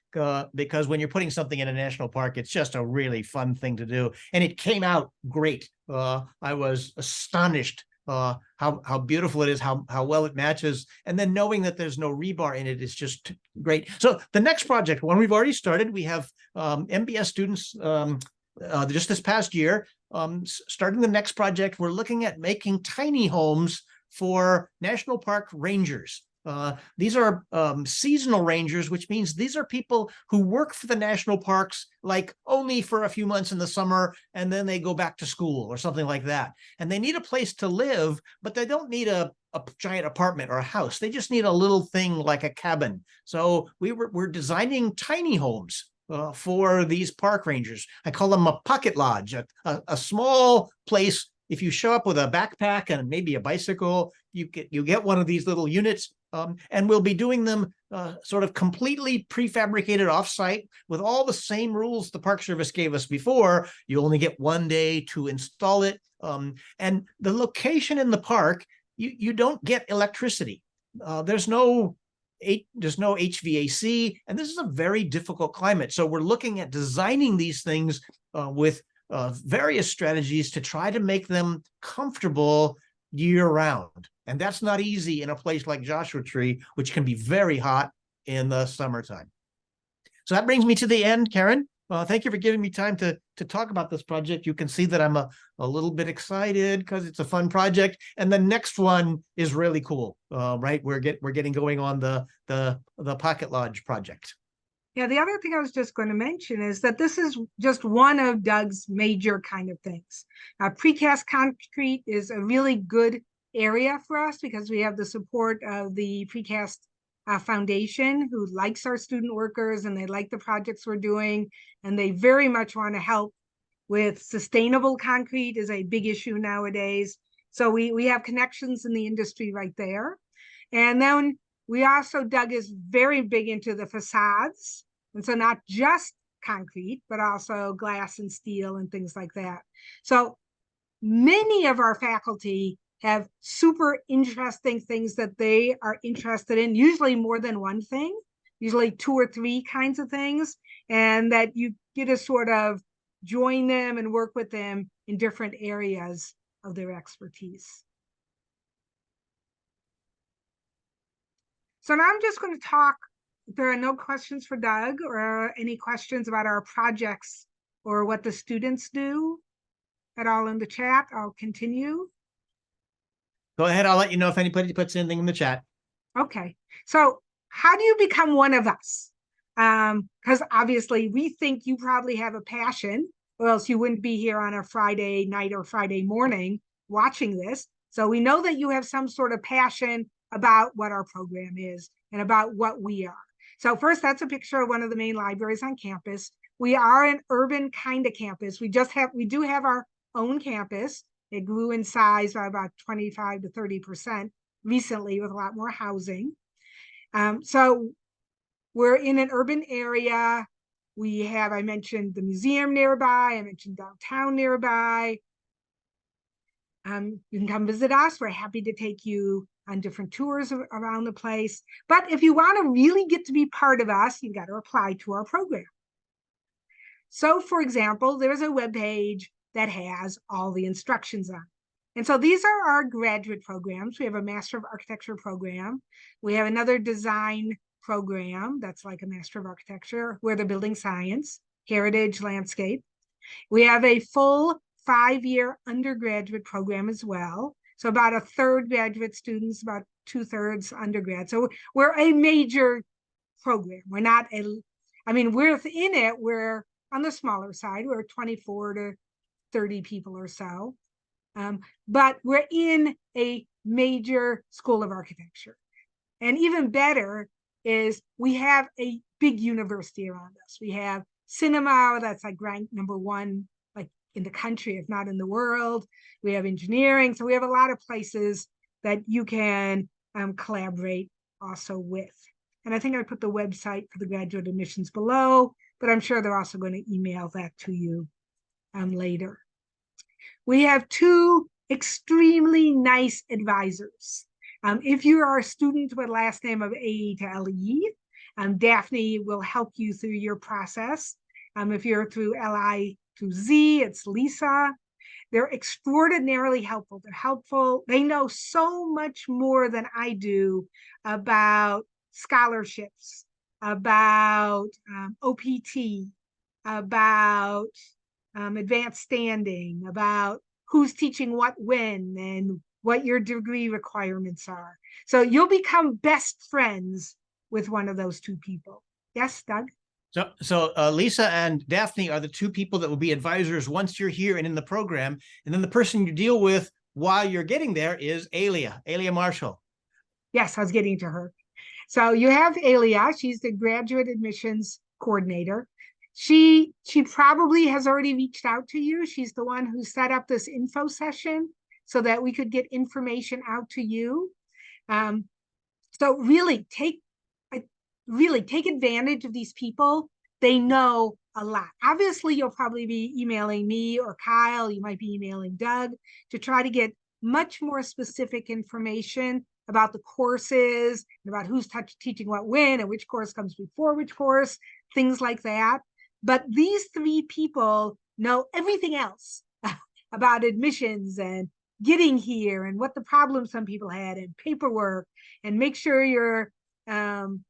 because when you're putting something in a national park, it's just a really fun thing to do. And it came out great. I was astonished how beautiful it is, how well it matches. And then knowing that there's no rebar in it is just great. So the next project, one we've already started, we have MBS students just this past year, starting the next project. We're looking at making tiny homes for national park rangers. These are seasonal rangers, which means these are people who work for the national parks like only for a few months in the summer, and then they go back to school or something like that. And they need a place to live, but they don't need a giant apartment or a house. They just need a little thing like a cabin. So we're designing tiny homes for these park rangers. I call them a pocket lodge, a small place. If you show up with a backpack and maybe a bicycle, you get one of these little units, and we'll be doing them sort of completely prefabricated offsite with all the same rules the Park Service gave us before. You only get 1 day to install it, and the location in the park, you don't get electricity. There's no HVAC, and this is a very difficult climate. So we're looking at designing these things with various strategies to try to make them comfortable year round. And that's not easy in a place like Joshua Tree, which can be very hot in the summertime. So that brings me to the end, Karen. Thank you for giving me time to talk about this project. You can see that I'm a little bit excited because it's a fun project. And the next one is really cool, right? We're getting going on the Pocket Lodge project. Yeah, the other thing I was just going to mention is that this is just one of Doug's major kind of things. Precast concrete is a really good area for us because we have the support of the Precast Foundation, who likes our student workers and they like the projects we're doing, and they very much want to help with sustainable concrete is a big issue nowadays. So we have connections in the industry right there. And then We also, Doug is very big into the facades. And so not just concrete, but also glass and steel and things like that. So many of our faculty have super interesting things that they are interested in, usually more than one thing, usually 2 or 3 kinds of things, and that you get to sort of join them and work with them in different areas of their expertise. So now I'm just going to talk, if there are no questions for Doug or any questions about our projects or what the students do at all in the chat, I'll continue. Go ahead. I'll let you know if anybody puts anything in the chat. Okay. So how do you become one of us? Because obviously we think you probably have a passion, or else you wouldn't be here on a Friday night or Friday morning watching this. So we know that you have some sort of passion about what our program is and about what we are. So first, that's a picture of one of the main libraries on campus. We are an urban kind of campus. We do have our own campus. It grew in size by about 25 to 30% recently with a lot more housing. So we're in an urban area. We have, I mentioned the museum nearby. I mentioned downtown nearby. You can come visit us. We're happy to take you on different tours around the place. But if you want to really get to be part of us, you've got to apply to our program. So for example, there's a webpage that has all the instructions on. And so these are our graduate programs. We have a Master of Architecture program. We have another design program that's like a Master of Architecture. We're the building science, heritage, landscape. We have a full 5-year undergraduate program as well. So about 1/3 graduate students, about 2/3 undergrad. So we're a major program. We're not we're in it, we're on the smaller side. We're 24 to 30 people or so. But we're in a major school of architecture. And even better is we have a big university around us. We have cinema, that's like ranked #1 like in the country, if not in the world. We have engineering. So we have a lot of places that you can collaborate also with. And I think I put the website for the graduate admissions below, but I'm sure they're also going to email that to you later. We have 2 extremely nice advisors. If you are a student with last name of A to LE, Daphne will help you through your process. If you're through LI to Z, it's Lisa. They're extraordinarily helpful. They're helpful. They know so much more than I do about scholarships, about OPT, about advanced standing, about who's teaching what when and what your degree requirements are. So you'll become best friends with one of those 2 people. Yes, Doug? So Lisa and Daphne are the 2 people that will be advisors once you're here and in the program. And then the person you deal with while you're getting there is Alia Marshall. Yes, I was getting to her. So you have Alia. She's the graduate admissions coordinator. She probably has already reached out to you. She's the one who set up this info session so that we could get information out to you. So really take advantage of these people. They know a lot. Obviously, you'll probably be emailing me or Kyle. You might be emailing Doug to try to get much more specific information about the courses and about who's teaching what when and which course comes before which course, things like that. But these 3 people know everything else about admissions and getting here and what the problems some people had and paperwork and make sure your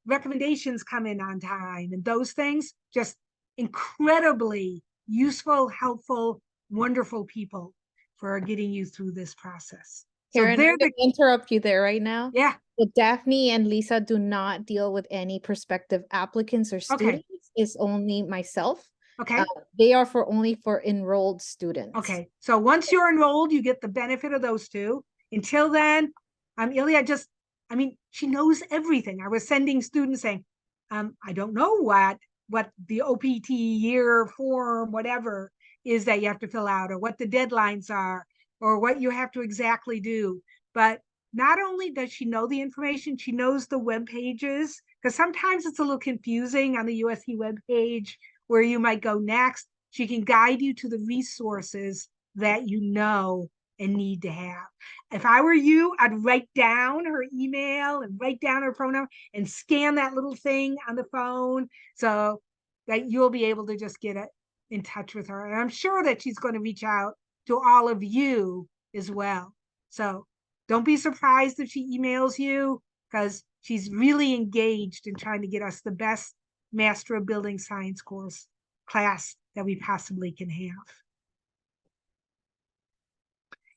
recommendations come in on time and those things. Just incredibly useful, helpful, wonderful people for getting you through this process. Karen, I'm going to interrupt you there right now. Yeah. But Daphne and Lisa do not deal with any prospective applicants or students. Okay. It's only myself. Okay. They are only for enrolled students. Okay. So once you're enrolled, you get the benefit of those 2. Until then, Ilya she knows everything. I was sending students saying, I don't know what the OPT year form, whatever is that you have to fill out or what the deadlines are or what you have to exactly do. But not only does she know the information, she knows the web pages, because sometimes it's a little confusing on the USC web page where you might go next. She can guide you to the resources that you know and need to have. If I were you, I'd write down her email and write down her phone number and scan that little thing on the phone so that you'll be able to just get in touch with her. And I'm sure that she's going to reach out to all of you as well. So don't be surprised if she emails you, because she's really engaged in trying to get us the best Master of Building Science class that we possibly can have.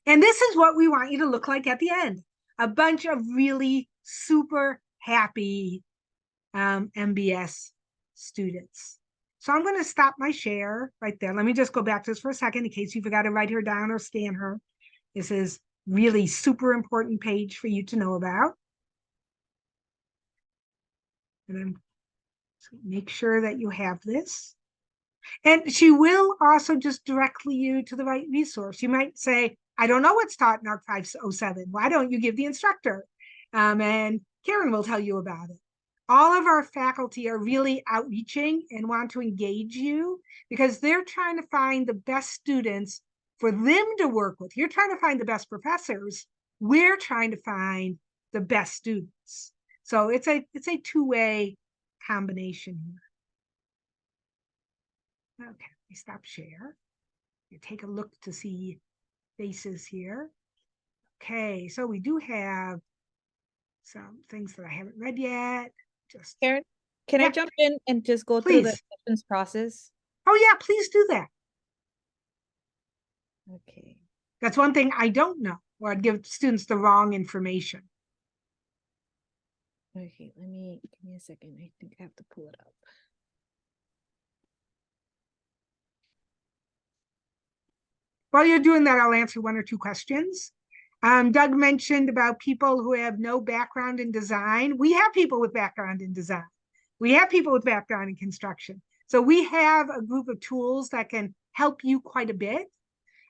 And this is what we want you to look like at the end. A bunch of really super happy MBS students. So I'm going to stop my share right there. Let me just go back to this for a second in case you forgot to write her down or scan her. This is really super important page for you to know about. And then make sure that you have this. And she will also just directly you to the right resource. You might say, I don't know what's taught in ARC 507. Why don't you give the instructor? And Karen will tell you about it. All of our faculty are really outreaching and want to engage you because they're trying to find the best students for them to work with. You're trying to find the best professors. We're trying to find the best students. So it's a two-way combination here. Okay, we stop share. You take a look to see faces here. Okay, so we do have some things that I haven't read yet. Just Karen, can I jump in and just go through the admissions process? Oh yeah, please do that. Okay. That's one thing I don't know, or I'd give students the wrong information. Okay, give me a second. I think I have to pull it up. While you're doing that, I'll answer one or two questions. Doug mentioned about people who have no background in design. We have people with background in design. We have people with background in construction. So we have a group of tools that can help you quite a bit.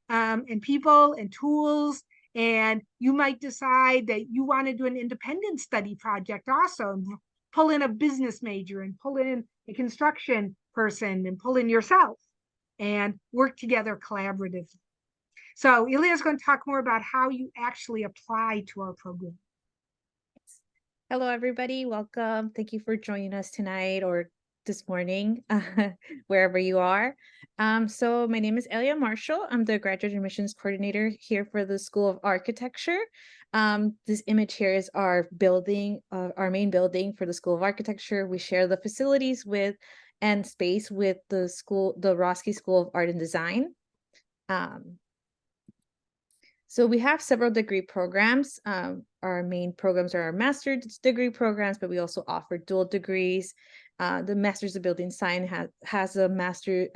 And people and tools, and you might decide that you want to do an independent study project also, and pull in a business major and pull in a construction person and pull in yourself and work together collaboratively. So Ilya is going to talk more about how you actually apply to our program. Hello, everybody. Welcome. Thank you for joining us tonight or this morning, wherever you are. So my name is Elia Marshall. I'm the graduate admissions coordinator here for the School of Architecture. This image here is our building, our main building for the School of Architecture. We share the facilities with and space with the school, the Roski School of Art and Design. So we have several degree programs. Our main programs are our master's degree programs, but we also offer dual degrees. The Master's of Building Science has a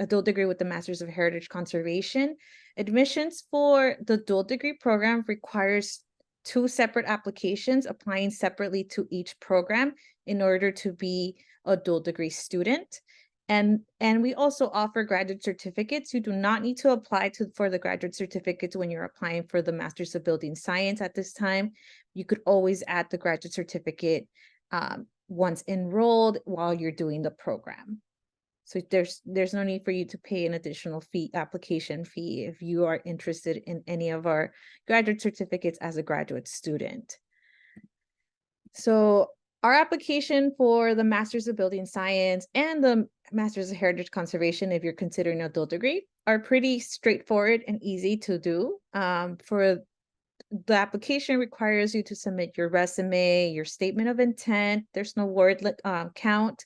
dual degree with the Master's of Heritage Conservation. Admissions for the dual degree program requires 2 separate applications applying separately to each program in order to be a dual degree student. And we also offer graduate certificates. You do not need to apply for the graduate certificates when you're applying for the Master's of Building Science at this time. You could always add the graduate certificate once enrolled while you're doing the program. So there's no need for you to pay an additional application fee if you are interested in any of our graduate certificates as a graduate student. So our application for the Master's of Building Science and the Master's of Heritage Conservation, if you're considering a dual degree, are pretty straightforward and easy to do. For the application requires you to submit your resume, your statement of intent. There's no word count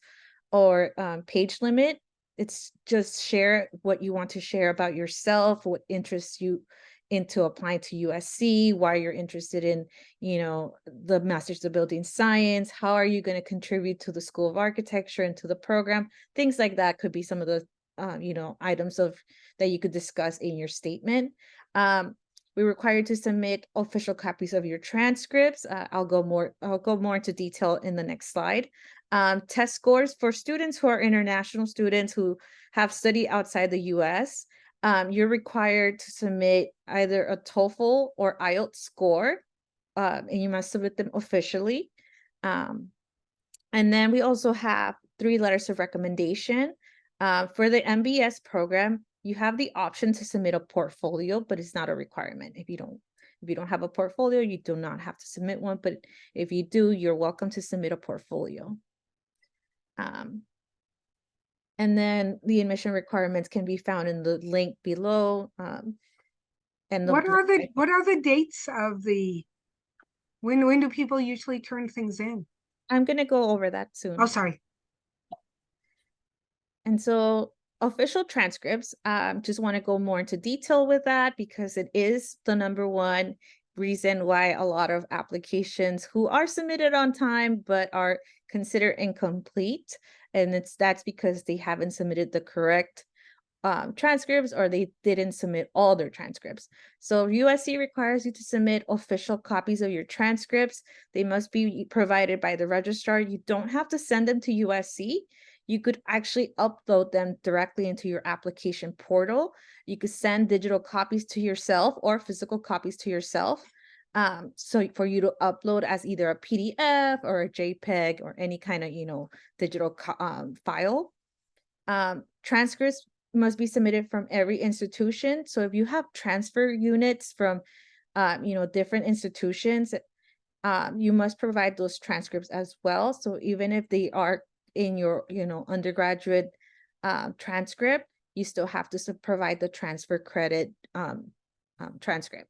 or page limit. It's just share what you want to share about yourself, what interests you into applying to USC, why you're interested in, the Master's of Building Science, how are you going to contribute to the School of Architecture and to the program. Things like that could be some of the, items that you could discuss in your statement. We require you to submit official copies of your transcripts. I'll go more into detail in the next slide. Test scores for students who are international students who have studied outside the US. You're required to submit either a TOEFL or IELTS score. and you must submit them officially. And then we also have 3 letters of recommendation. For the MBS program, you have the option to submit a portfolio, but it's not a requirement. If you don't have a portfolio, you do not have to submit one, but if you do, you're welcome to submit a portfolio. And then the admission requirements can be found in the link below. And What are the dates of when do people usually turn things in? I'm going to go over that soon. Oh, sorry. And so official transcripts, just want to go more into detail with that because it is the #1 reason why a lot of applications who are submitted on time but are considered incomplete. And that's because they haven't submitted the correct transcripts, or they didn't submit all their transcripts. So USC requires you to submit official copies of your transcripts. They must be provided by the registrar. You don't have to send them to USC. You could actually upload them directly into your application portal. You could send digital copies to yourself or physical copies to yourself. So for you to upload as either a PDF or a JPEG or any kind of, digital file. Transcripts must be submitted from every institution. So if you have transfer units from, different institutions, you must provide those transcripts as well. So even if they are in your, undergraduate transcript, you still have to provide the transfer credit transcript.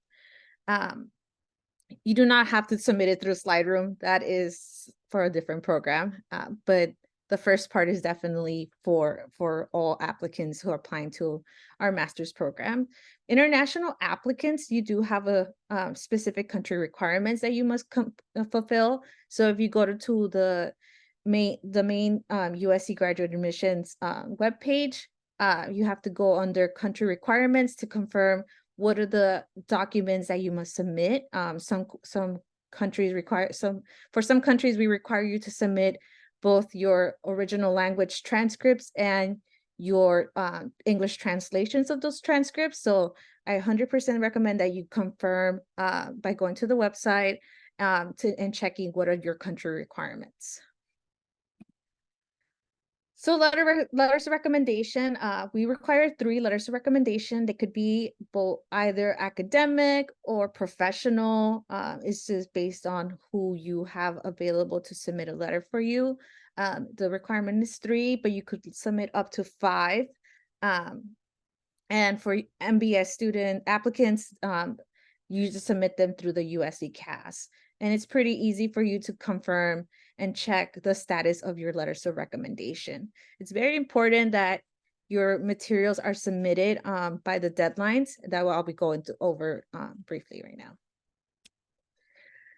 You do not have to submit it through Slideroom. That is for a different program, but the first part is definitely for all applicants who are applying to our master's program. International applicants, you do have a specific country requirements that you must fulfill. So if you go to the main USC graduate admissions webpage, you have to go under country requirements to confirm what are the documents that you must submit. Some countries require for some countries, we require you to submit both your original language transcripts and your English translations of those transcripts. So I 100% recommend that you confirm by going to the website and checking what are your country requirements. So letters of recommendation, we require 3 letters of recommendation. They could be both either academic or professional. It's just based on who you have available to submit a letter for you. The requirement is 3, but you could submit up to 5. And for MBS student applicants, you just submit them through the USC CAS. And it's pretty easy for you to confirm and check the status of your letters of recommendation. It's very important that your materials are submitted by the deadlines that I'll be going over briefly right now.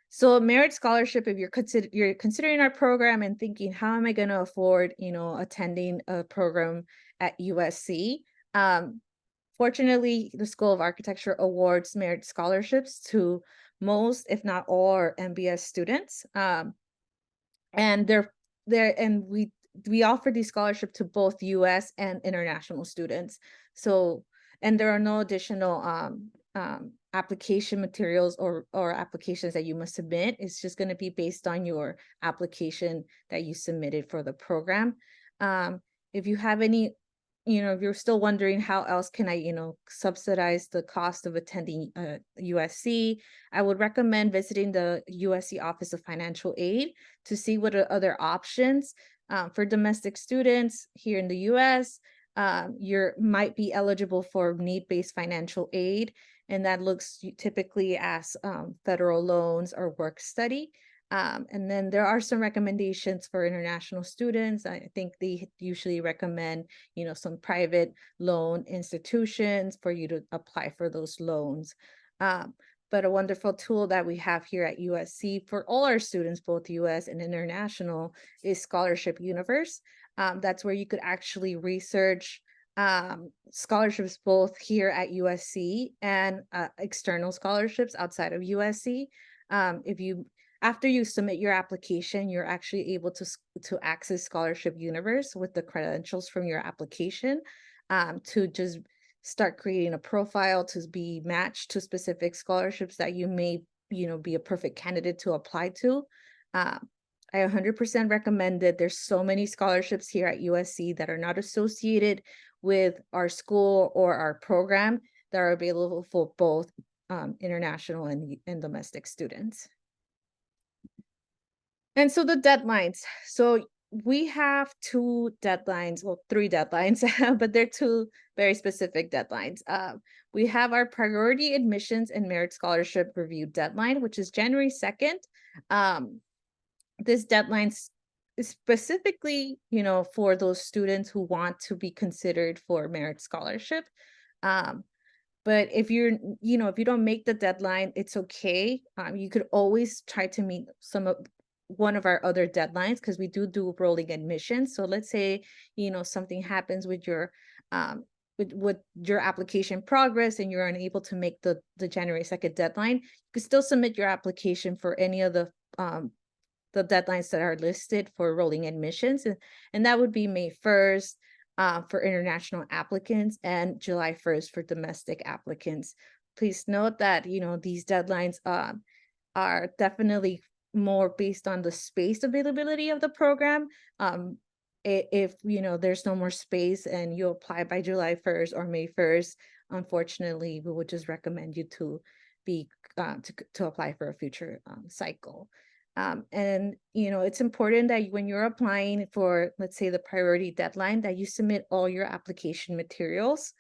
So merit scholarship, if you're considering our program and thinking, how am I going to afford, attending a program at USC? Fortunately, the School of Architecture awards merit scholarships to most, if not all, our MBS students. And we offer these scholarships to both US and international students. So, and there are no additional application materials or applications that you must submit. It's just going to be based on your application that you submitted for the program. If you have any, if you're still wondering how else can I, subsidize the cost of attending USC, I would recommend visiting the USC Office of Financial Aid to see what are other options. For domestic students here in the US, you might be eligible for need-based financial aid, and that looks typically as federal loans or work study. And then there are some recommendations for international students. I think they usually recommend, some private loan institutions for you to apply for those loans. But a wonderful tool that we have here at USC for all our students, both US and international, is Scholarship Universe. That's where you could actually research scholarships both here at USC and external scholarships outside of USC. After you submit your application, you're actually able to access Scholarship Universe with the credentials from your application to just start creating a profile to be matched to specific scholarships that you may be a perfect candidate to apply to. I 100% recommend it. There's so many scholarships here at USC that are not associated with our school or our program that are available for both international and domestic students. And so the deadlines. So we have 2 deadlines, well, 3 deadlines, but they're 2 very specific deadlines. We have our priority admissions and merit scholarship review deadline, which is January 2nd. This deadline is specifically, for those students who want to be considered for merit scholarship. But if if you don't make the deadline, it's okay. You could always try to meet one of our other deadlines, because we do rolling admissions. So let's say, something happens with your with your application progress and you're unable to make the January 2nd deadline, you can still submit your application for any of the deadlines that are listed for rolling admissions. And that would be May 1st for international applicants and July 1st for domestic applicants. Please note that, these deadlines are definitely more based on the space availability of the program. If there's no more space and you apply by July 1st or May 1st, unfortunately, we would just recommend you to apply for a future cycle. And it's important that when you're applying for, let's say, the priority deadline, that you submit all your application materials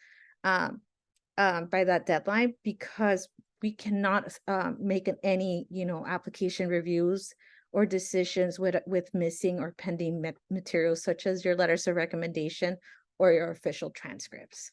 by that deadline, because we cannot make any application reviews or decisions with missing or pending materials, such as your letters of recommendation or your official transcripts.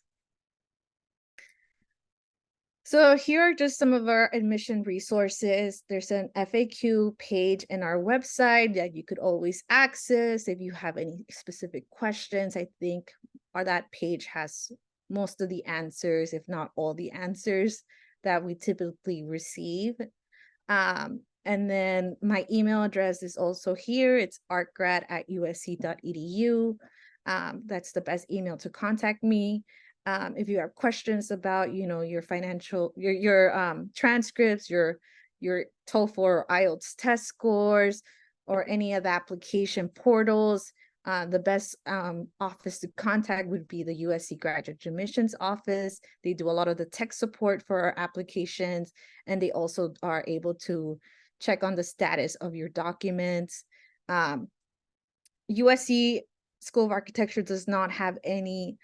So here are just some of our admission resources. There's an FAQ page in our website that you could always access if you have any specific questions. I think that page has most of the answers, if not all the answers that we typically receive. And then my email address is also here. It's artgrad@usc.edu. That's the best email to contact me. If you have questions about, your financial, your transcripts, your TOEFL or IELTS test scores, or any of the application portals, the best office to contact would be the USC Graduate Admissions Office. They do a lot of the tech support for our applications, and they also are able to check on the status of your documents. USC School of Architecture does not have any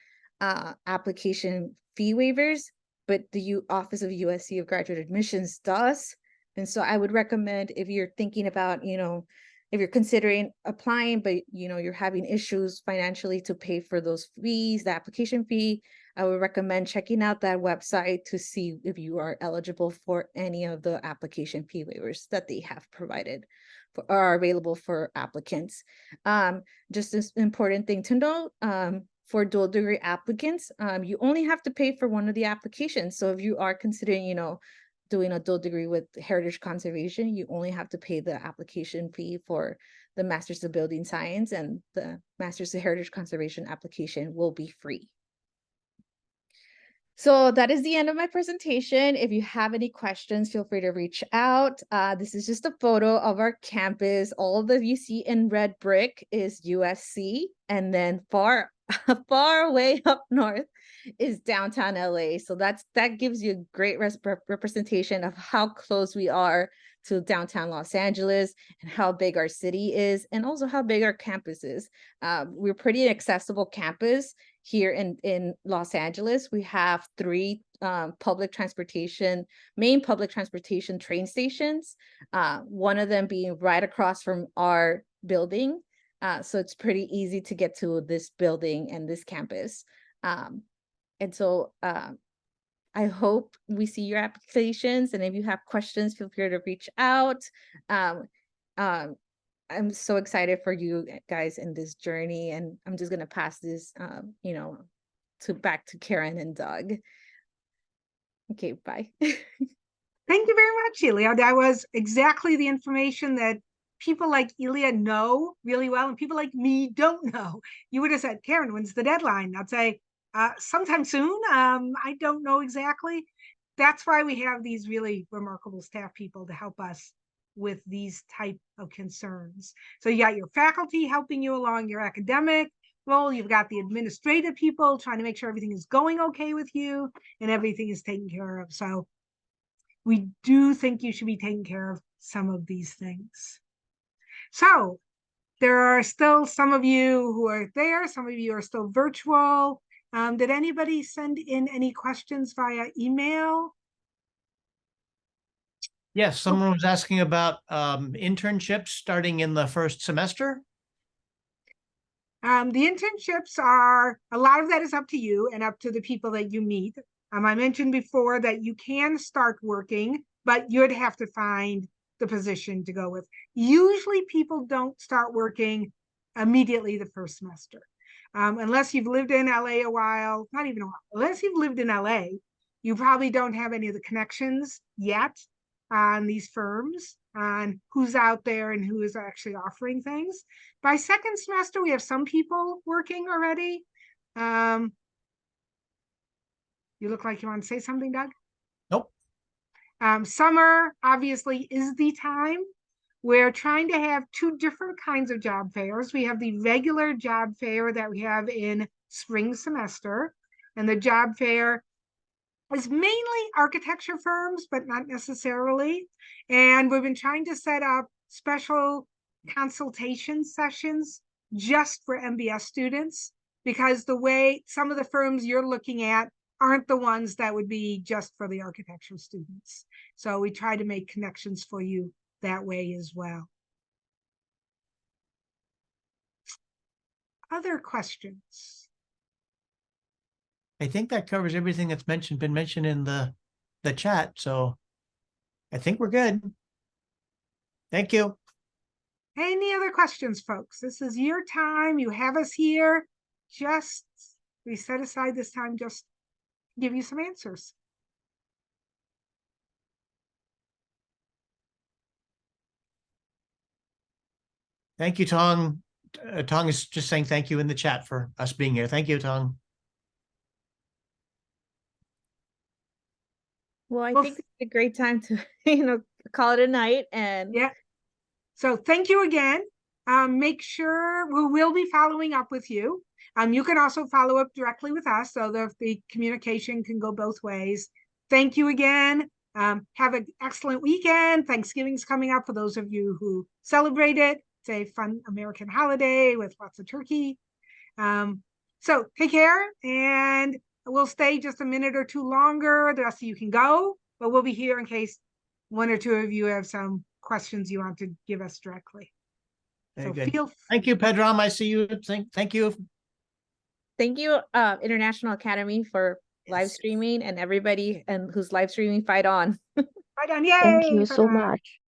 application fee waivers, but the Office of USC of Graduate Admissions does. And so I would recommend, if you're thinking about, if you're considering applying, but you're having issues financially to pay for those fees, the application fee, I would recommend checking out that website to see if you are eligible for any of the application fee waivers that they have provided are available for applicants. Just an important thing to note, for dual degree applicants, you only have to pay for one of the applications. So if you are considering, doing a dual degree with heritage conservation, you only have to pay the application fee for the Master's of Building Science, and the Master's of Heritage Conservation application will be free. So that is the end of my presentation. If you have any questions, feel free to reach out. This is just a photo of our campus. All that you see in red brick is USC, and then far away up north is downtown LA. So that gives you a great representation of how close we are to downtown Los Angeles, and how big our city is, and also how big our campus is. We're pretty accessible campus here in Los Angeles. We have 3 main public transportation train stations, one of them being right across from our building. So it's pretty easy to get to this building and this campus. And so I hope we see your applications, and if you have questions, feel free to reach out. I'm so excited for you guys in this journey, and I'm just gonna pass this, back to Karen and Doug. Okay, bye. Thank you very much, Elia. That was exactly the information that people like Elia know really well, and people like me don't know. You would have said, Karen, when's the deadline? I'd say, sometime soon. I don't know exactly. that's why we have these really remarkable staff people to help us with these type of concerns. So you got your faculty helping you along your academic role, you've got the administrative people trying to make sure everything is going okay with you and everything is taken care of. So we do think you should be taking care of some of these things. So there are still some of you who are there, some of you are still virtual. Did anybody send in any questions via email? Yes, someone was asking about internships starting in the first semester. The internships are, a lot of that is up to you and up to the people that you meet. I mentioned before that you can start working, but you'd have to find the position to go with. Usually people don't start working immediately the first semester. Unless you've lived in LA a while, not even a while, unless you've lived in LA, you probably don't have any of the connections yet on these firms, on who's out there and who is actually offering things. By second semester, we have some people working already. You look like you want to say something, Doug? Nope. Summer obviously is the time. We're trying to have two different kinds of job fairs. We have the regular job fair that we have in spring semester, and the job fair is mainly architecture firms, but not necessarily. And we've been trying to set up special consultation sessions just for MBS students, because the way some of the firms you're looking at aren't the ones that would be just for the architecture students. So we try to make connections for you that way as well. Other questions? I think that covers everything that's been mentioned in the chat. So I think we're good. Thank you. Any other questions, folks? This is your time. You have us here. We set aside this time just to give you some answers. Thank you, Tong. Tong is just saying thank you in the chat for us being here. Thank you, Tong. Well, I think it's a great time to, call it a night. And yeah. So thank you again. Make sure we will be following up with you. You can also follow up directly with us so that the communication can go both ways. Thank you again. Have an excellent weekend. Thanksgiving's coming up for those of you who celebrate it. It's a fun American holiday with lots of turkey. So take care, and we'll stay just a minute or two longer. The rest of you can go, but we'll be here in case one or two of you have some questions you want to give us directly. Very So good. Thank you, Pedram. I see you. Thank you. Thank you, International Academy, for live streaming, and everybody who's live streaming. Fight on. Fight on. Yay. Thank you Fight so on. much.